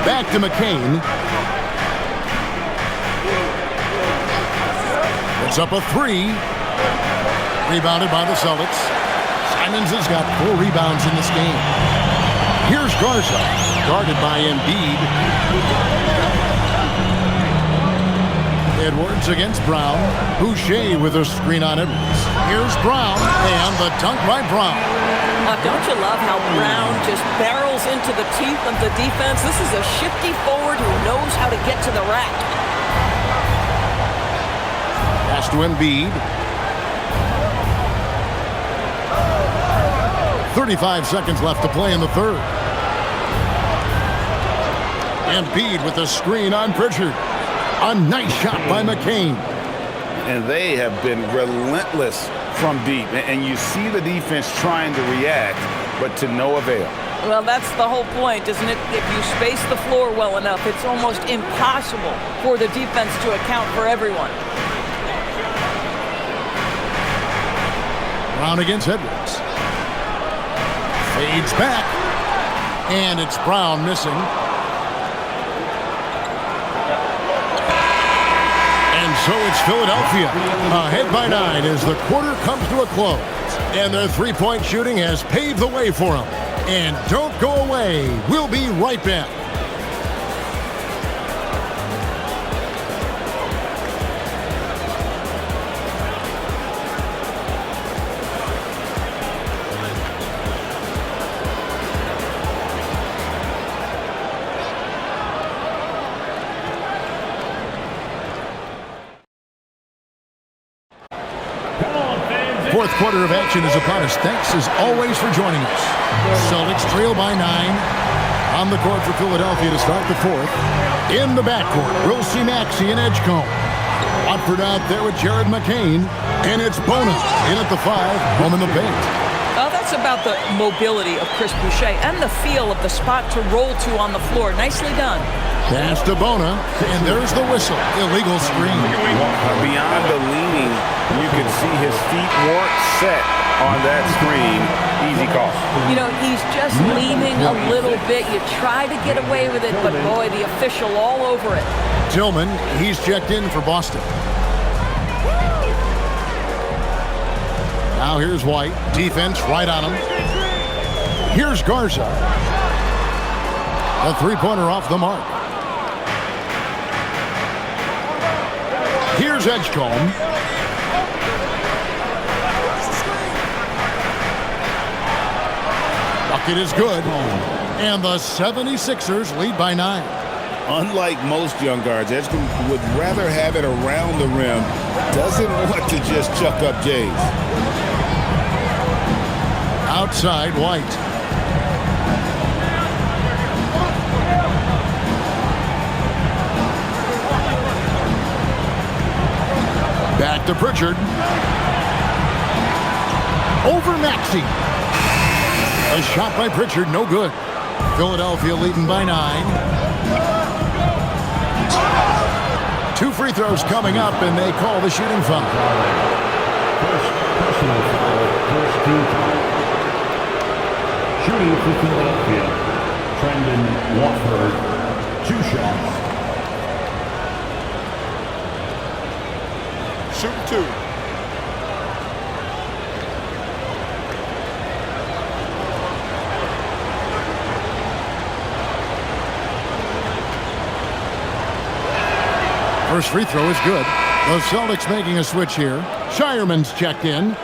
Back to McCain. It's up a 3. Rebounded by the Celtics. Simons has got 4 rebounds in this game. Here's Garza. Guarded by Embiid. Edwards against Brown. Boucher with a screen on Edwards. Here's Brown, and the dunk by Brown. Don't you love how Brown just barrels into the teeth of the defense? This is a shifty forward who knows how to get to the rack. Pass to Embiid. 35 seconds left to play in the third. Embiid with a screen on Pritchard. A nice shot by McCain. And they have been relentless from deep. And you see the defense trying to react, but to no avail. Well, that's the whole point, isn't it? If you space the floor well enough, it's almost impossible for the defense to account for everyone. Brown against Edwards. Fades back. And it's Brown missing. And so it's Philadelphia ahead by 9 as the quarter comes to a close. And their three-point shooting has paved the way for them. And don't go away. We'll be right back. Fourth quarter of action is upon us. Thanks as always for joining us. Celtics trail by 9. On the court for Philadelphia to start the fourth. In the backcourt, we'll see Maxey and Edgecombe. Watford out there with Jared McCain. And it's Bona in at the 5, home in the paint. Well, that's about the mobility of Chris Boucher and the feel of the spot to roll to on the floor. Nicely done. Pass to Bona, and there's the whistle. Illegal screen. Beyond the leaning, you can see his feet weren't set on that screen. Easy call. You know, he's just leaning a little bit. You try to get away with it, but boy, the official all over it. Tillman, he's checked in for Boston. Now here's White. Defense right on him. Here's Garza. A three-pointer off the mark. Here's Edgecombe. Bucket is good. And the 76ers lead by 9. Unlike most young guards, Edgecombe would rather have it around the rim. Doesn't want to just chuck up Jays. Outside, White. Back to Pritchard. Over Maxey. A shot by Pritchard, no good. Philadelphia leading by 9. 2 free throws coming up, and they call the shooting foul. First personal foul, first team foul. Shooting for Philadelphia, Trendon Watford, 2 shots. Shoot 2. First free throw is good. The Celtics making a switch here. Shireman's checked in.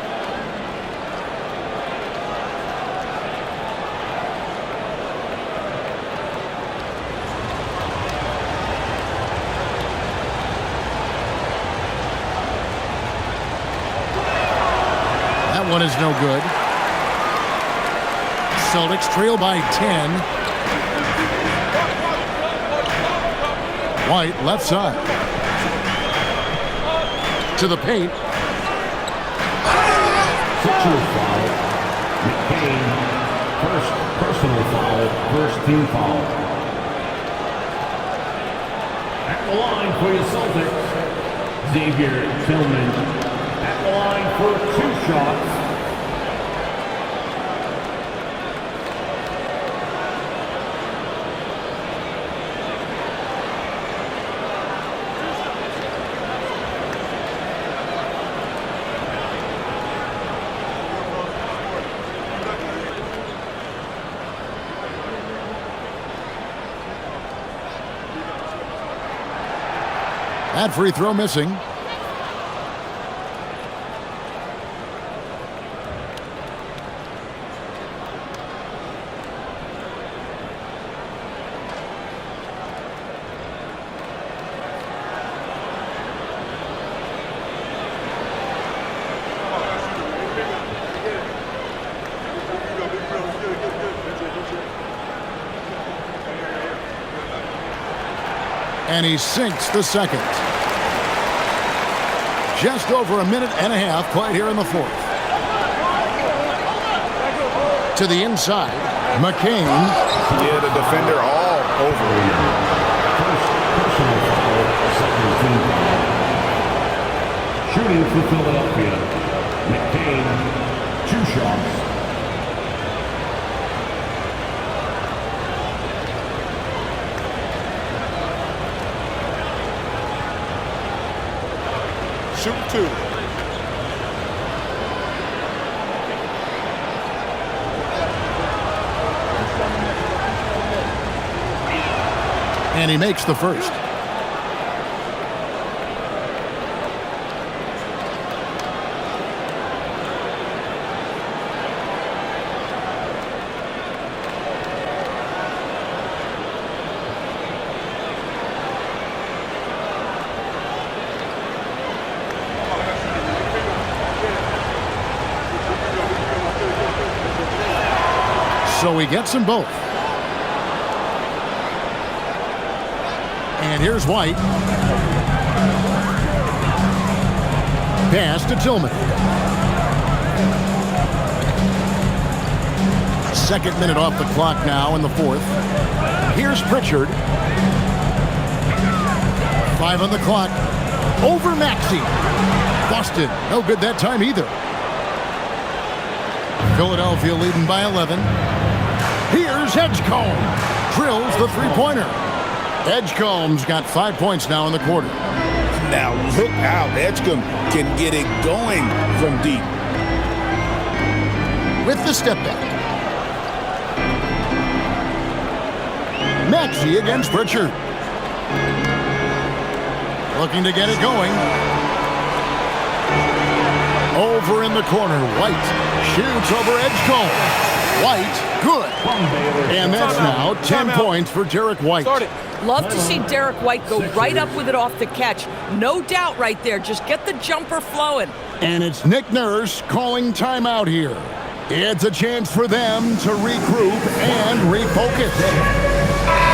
That one is no good. Celtics trail by 10. White, left side. To the paint. Sixers foul. McCain, first personal foul, first team foul. At the line for your Celtics, Xavier Tillman. At the line for 2 shots. That free throw missing. And he sinks the second. Just over a minute and a half played here in the fourth. To the inside, McCain. Yeah, the defender all over him. First personal foul, second team foul. Shooting for Philadelphia, McCain, 2 shots. Shoot 2. And he makes the first. So he gets them both. And here's White. Pass to Tillman. Second minute off the clock now in the fourth. Here's Pritchard. 5 on the clock. Over Maxey. Busted. No good that time either. Philadelphia leading by 11. Here's Edgecombe. Drills the three-pointer. Edgecombe's got 5 points now in the quarter. Now look how Edgecombe can get it going from deep. With the step back. Maxey against Pritchard. Looking to get it going. Over in the corner, White shoots over Edgecombe. White, good. And that's now 10 points for Derek White. Love to see Derek White go right up with it off the catch. No doubt right there. Just get the jumper flowing. And it's Nick Nurse calling timeout here. It's a chance for them to regroup and refocus.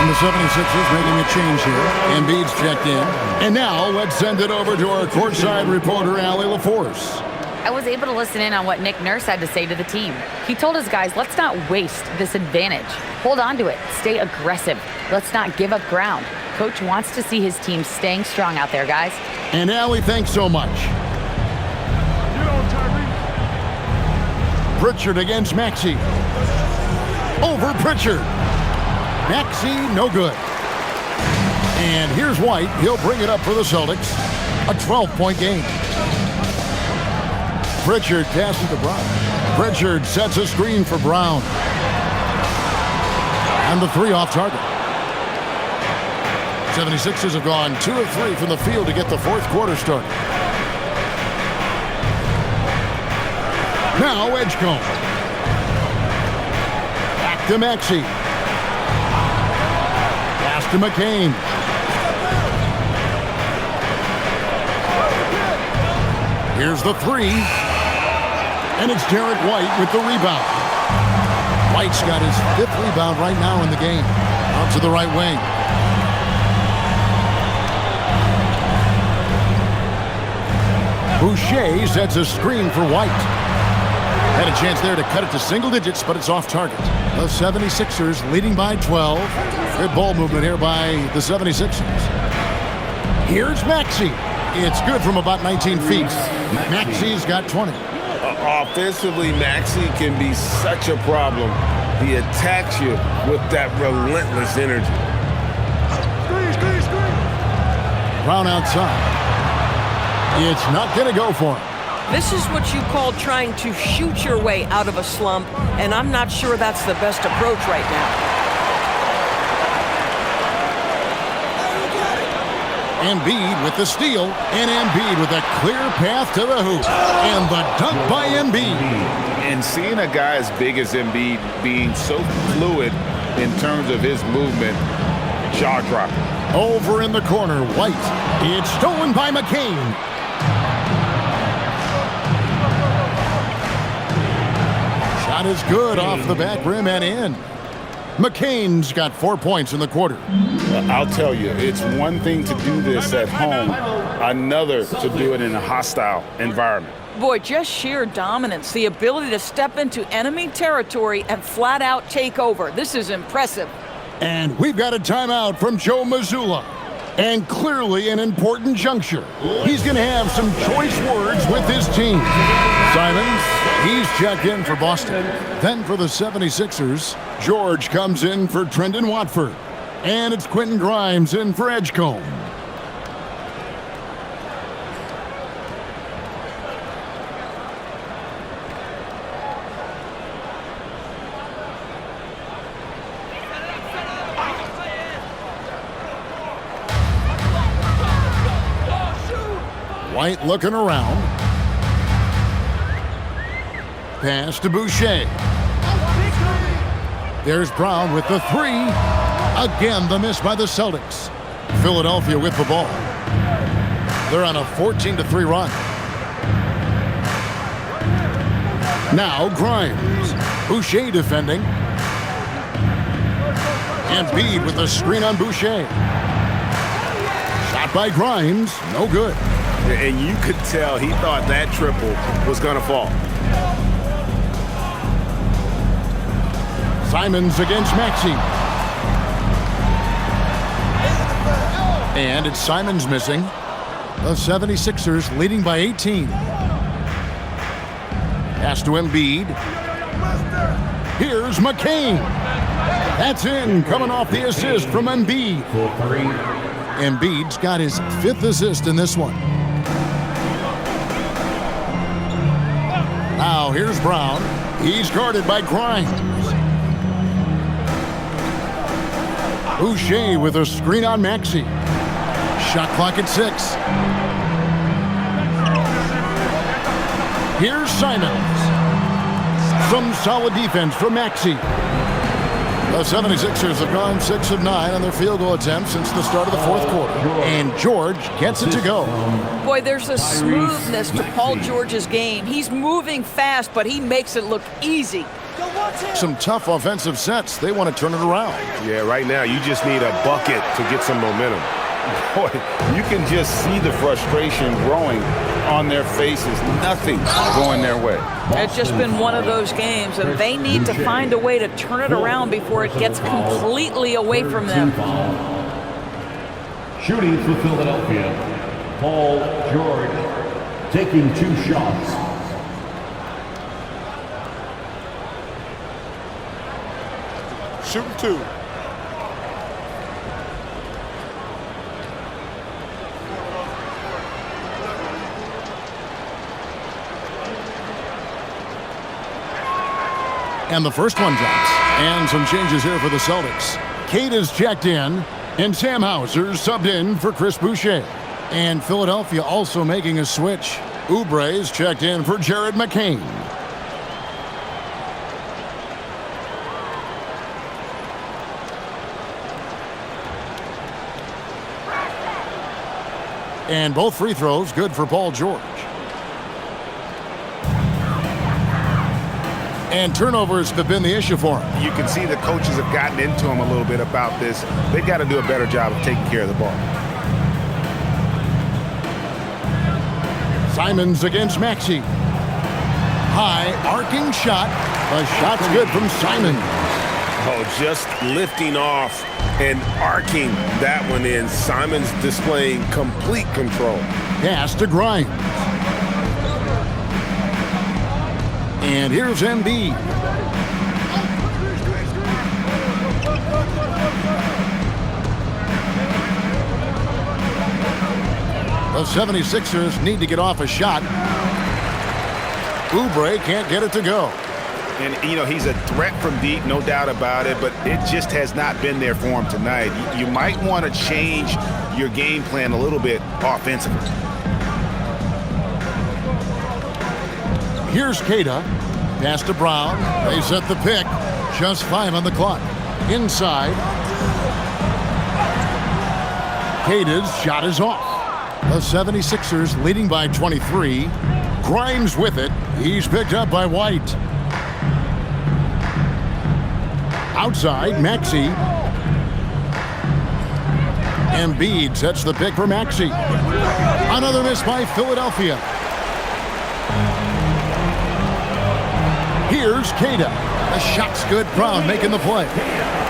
And the 76ers making a change here. Embiid's checked in. And now let's send it over to our courtside reporter, Allie LaForce. I was able to listen in on what Nick Nurse had to say to the team. He told his guys, let's not waste this advantage. Hold on to it. Stay aggressive. Let's not give up ground. Coach wants to see his team staying strong out there, guys. And Allie, thanks so much. Pritchard against Maxey. Over Pritchard. Maxey, no good. And here's White. He'll bring it up for the Celtics. A 12-point game. Pritchard passes to Brown. Pritchard sets a screen for Brown. And the 3 off target. 76ers have gone 2 of 3 from the field to get the fourth quarter started. Now Edgecombe. Back to Maxey. Pass to McCain. Here's the 3. And it's Derek White with the rebound. White's got his 5th rebound right now in the game. Out to the right wing. Boucher sets a screen for White. Had a chance there to cut it to single digits, but it's off target. The 76ers leading by 12. Good ball movement here by the 76ers. Here's Maxey. It's good from about 19 feet. Maxey's got 20. Offensively, Maxey can be such a problem. He attacks you with that relentless energy. Brown outside. It's not going to go for him. This is what you call trying to shoot your way out of a slump, and I'm not sure that's the best approach right now. Embiid with the steal, and Embiid with a clear path to the hoop. And the dunk by Embiid. And seeing a guy as big as Embiid being so fluid in terms of his movement, jaw-dropping. Over in the corner, White. It's stolen by McCain. Shot is good off the back rim and in. McCain's got 4 points in the quarter. I'll tell you, it's one thing to do this at home, another to do it in a hostile environment. Boy, just sheer dominance, the ability to step into enemy territory and flat out take over. This is impressive. And we've got a timeout from Joe Mazzulla. And clearly an important juncture. He's going to have some choice words with his team. Simons, he's checked in for Boston. Then for the 76ers, George comes in for Trendon Watford. And it's Quentin Grimes in for Edgecombe. White looking around. Pass to Boucher. There's Brown with the 3. Again, the miss by the Celtics. Philadelphia with the ball. They're on a 14-3 run. Now Grimes. Boucher defending. Embiid with the screen on Boucher. Shot by Grimes. No good. And you could tell he thought that triple was going to fall. Simons against Maxey. And it's Simons missing. The 76ers leading by 18. Pass to Embiid. Here's McCain. That's in, coming off the assist from Embiid. Embiid's got his 5th assist in this one. Now here's Brown. He's guarded by Grimes. Boucher with a screen on Maxey. Shot clock at 6. Here's Simons. Some solid defense from Maxey. The 76ers have gone 6 of 9 on their field goal attempts since the start of the 4th quarter. And George gets it to go. Boy, there's a smoothness to Paul George's game. He's moving fast, but he makes it look easy. Some tough offensive sets. They want to turn it around. Yeah, right now you just need a bucket to get some momentum. Boy, you can just see the frustration growing on their faces. Nothing going their way. It's just been one of those games, and they need to find a way to turn it around before it gets completely away from them. Shooting for Philadelphia, Paul George taking 2 shots. Shooting 2. And the first one drops. And some changes here for the Celtics. Kate is checked in, and Sam Hauser subbed in for Chris Boucher. And Philadelphia also making a switch. Oubre is checked in for Jared McCain. And both free throws good for Paul George. And turnovers have been the issue for him. You can see the coaches have gotten into him a little bit about this. They've got to do a better job of taking care of the ball. Simons against Maxey. High arcing shot. The shot's good from Simons. Oh, just lifting off and arcing that one in. Simons displaying complete control. Pass to Grimes. And here's Embiid. The 76ers need to get off a shot. Oubre can't get it to go. And, you know, he's a threat from deep, no doubt about it, but it just has not been there for him tonight. You might want to change your game plan a little bit offensively. Here's Kata. Pass to Brown. They set the pick. Just 5 on the clock. Inside. Kata's shot is off. The 76ers leading by 23. Grimes with it. He's picked up by White. Outside, Maxey. Embiid sets the pick for Maxey. Another miss by Philadelphia. Here's Kata. The shot's good. Brown making the play.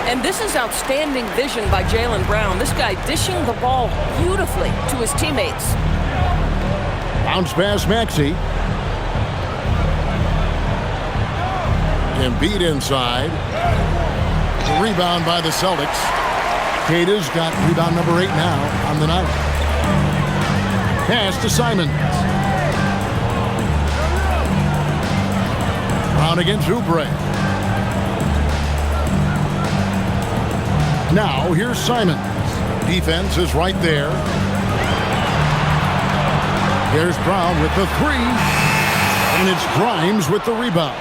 And this is outstanding vision by Jaylen Brown. This guy dishing the ball beautifully to his teammates. Bounce pass Maxey. Embiid inside. Rebound by the Celtics. Kata's got rebound number 8 now on the night. Pass to Simons. Brown against Oubre. Now here's Simons. Defense is right there. Here's Brown with the 3. And it's Grimes with the rebound.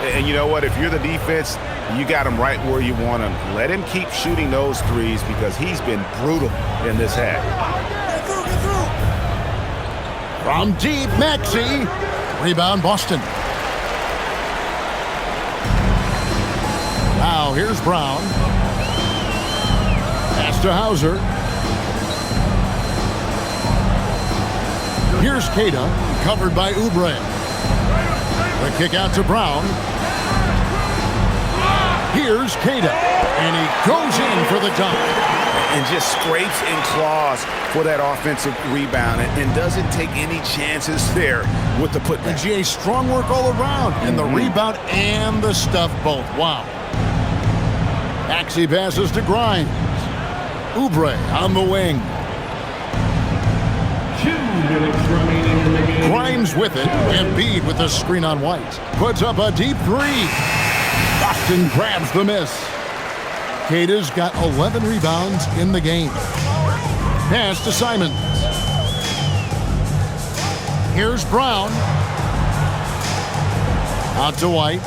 And you know what? If you're the defense, you got him right where you want him. Let him keep shooting those threes because he's been brutal in this half. From deep, Maxey. Rebound, Boston. Now here's Brown. Pass to Hauser. Here's Kata, covered by Oubre. The kick out to Brown. Here's Kata, and he goes in for the dunk. And just scrapes and claws for that offensive rebound and doesn't take any chances there with the putback. And GA, strong work all around, and the rebound and the stuff both. Wow. Maxey passes to Grimes. Oubre on the wing. 2 minutes remaining in the game. Grimes with it. Embiid with the screen on White. Puts up a deep 3. Boston grabs the miss. Kata's got 11 rebounds in the game. Pass to Simons. Here's Brown. Out to White.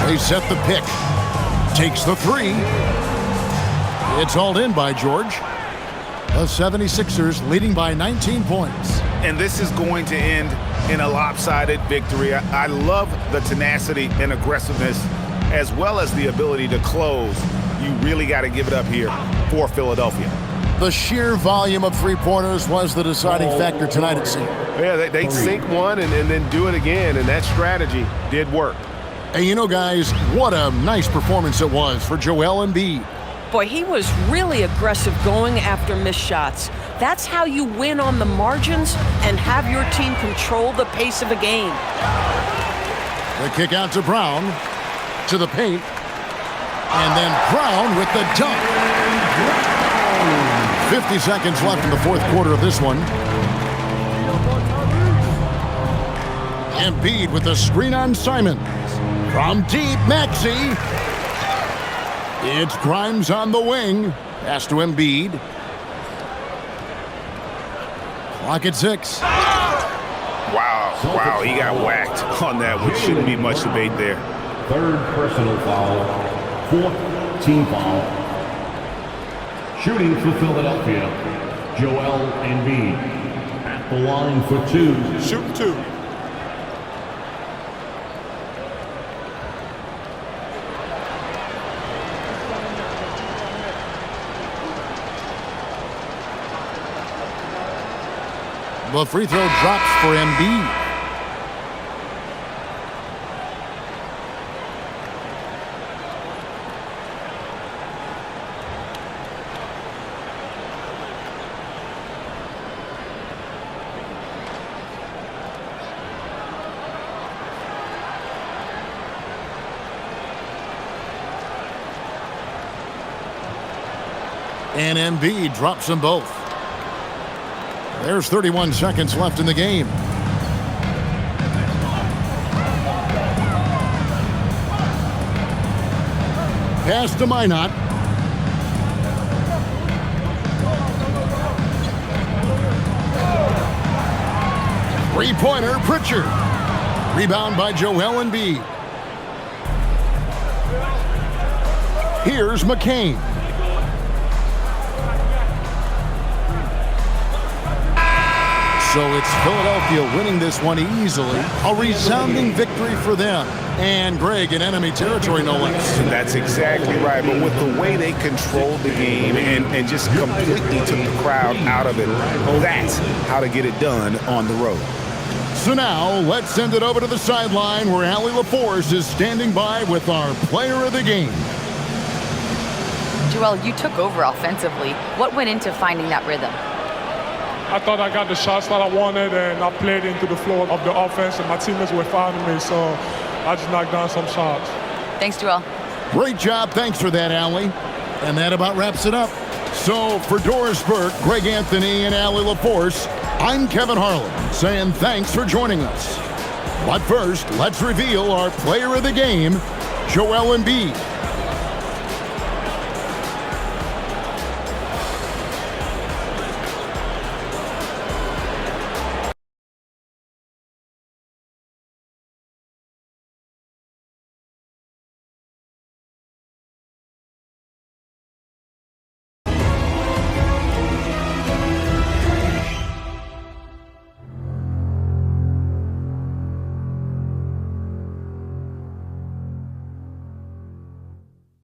They set the pick. Takes the 3. It's hauled in by George. The 76ers leading by 19 points. And this is going to end in a lopsided victory. I love the tenacity and aggressiveness as well as the ability to close. You really got to give it up here for Philadelphia. The sheer volume of three-pointers was the deciding factor tonight, it seemed. Yeah, they sink one and then do it again, and that strategy did work. And you know, guys, what a nice performance it was for Joel Embiid. Boy, he was really aggressive going after missed shots. That's how you win on the margins and have your team control the pace of a game. The kick out to Brown, to the paint, and then Brown with the dunk. 50 seconds left in the fourth quarter of this one. Embiid with the screen on Simons. From deep, Maxey. It's Grimes on the wing. Pass to Embiid. Clock at 6. Wow, he got whacked on that, which shouldn't be much debate there. 3rd personal foul, 4th team foul. Shooting for Philadelphia, Joel Embiid at the line for 2. Shooting 2. The free throw drops for Embiid. And Embiid drops them both. There's 31 seconds left in the game. Pass to Minot. Three-pointer, Pritchard. Rebound by Joel Embiid. Here's McCain. So it's Philadelphia winning this one easily. A resounding victory for them. And Greg in enemy territory, no less. That's exactly right. But with the way they controlled the game and just completely took the crowd out of it, that's how to get it done on the road. So now let's send it over to the sideline where Allie LaForce is standing by with our player of the game. Joel, you took over offensively. What went into finding that rhythm? I thought I got the shots that I wanted, and I played into the flow of the offense, and my teammates were finding me, so I just knocked down some shots. Thanks, Joel. Great job. Thanks for that, Allie. And that about wraps it up. So for Doris Burke, Greg Anthony, and Allie LaForce, I'm Kevin Harlan saying thanks for joining us. But first, let's reveal our player of the game, Joel Embiid.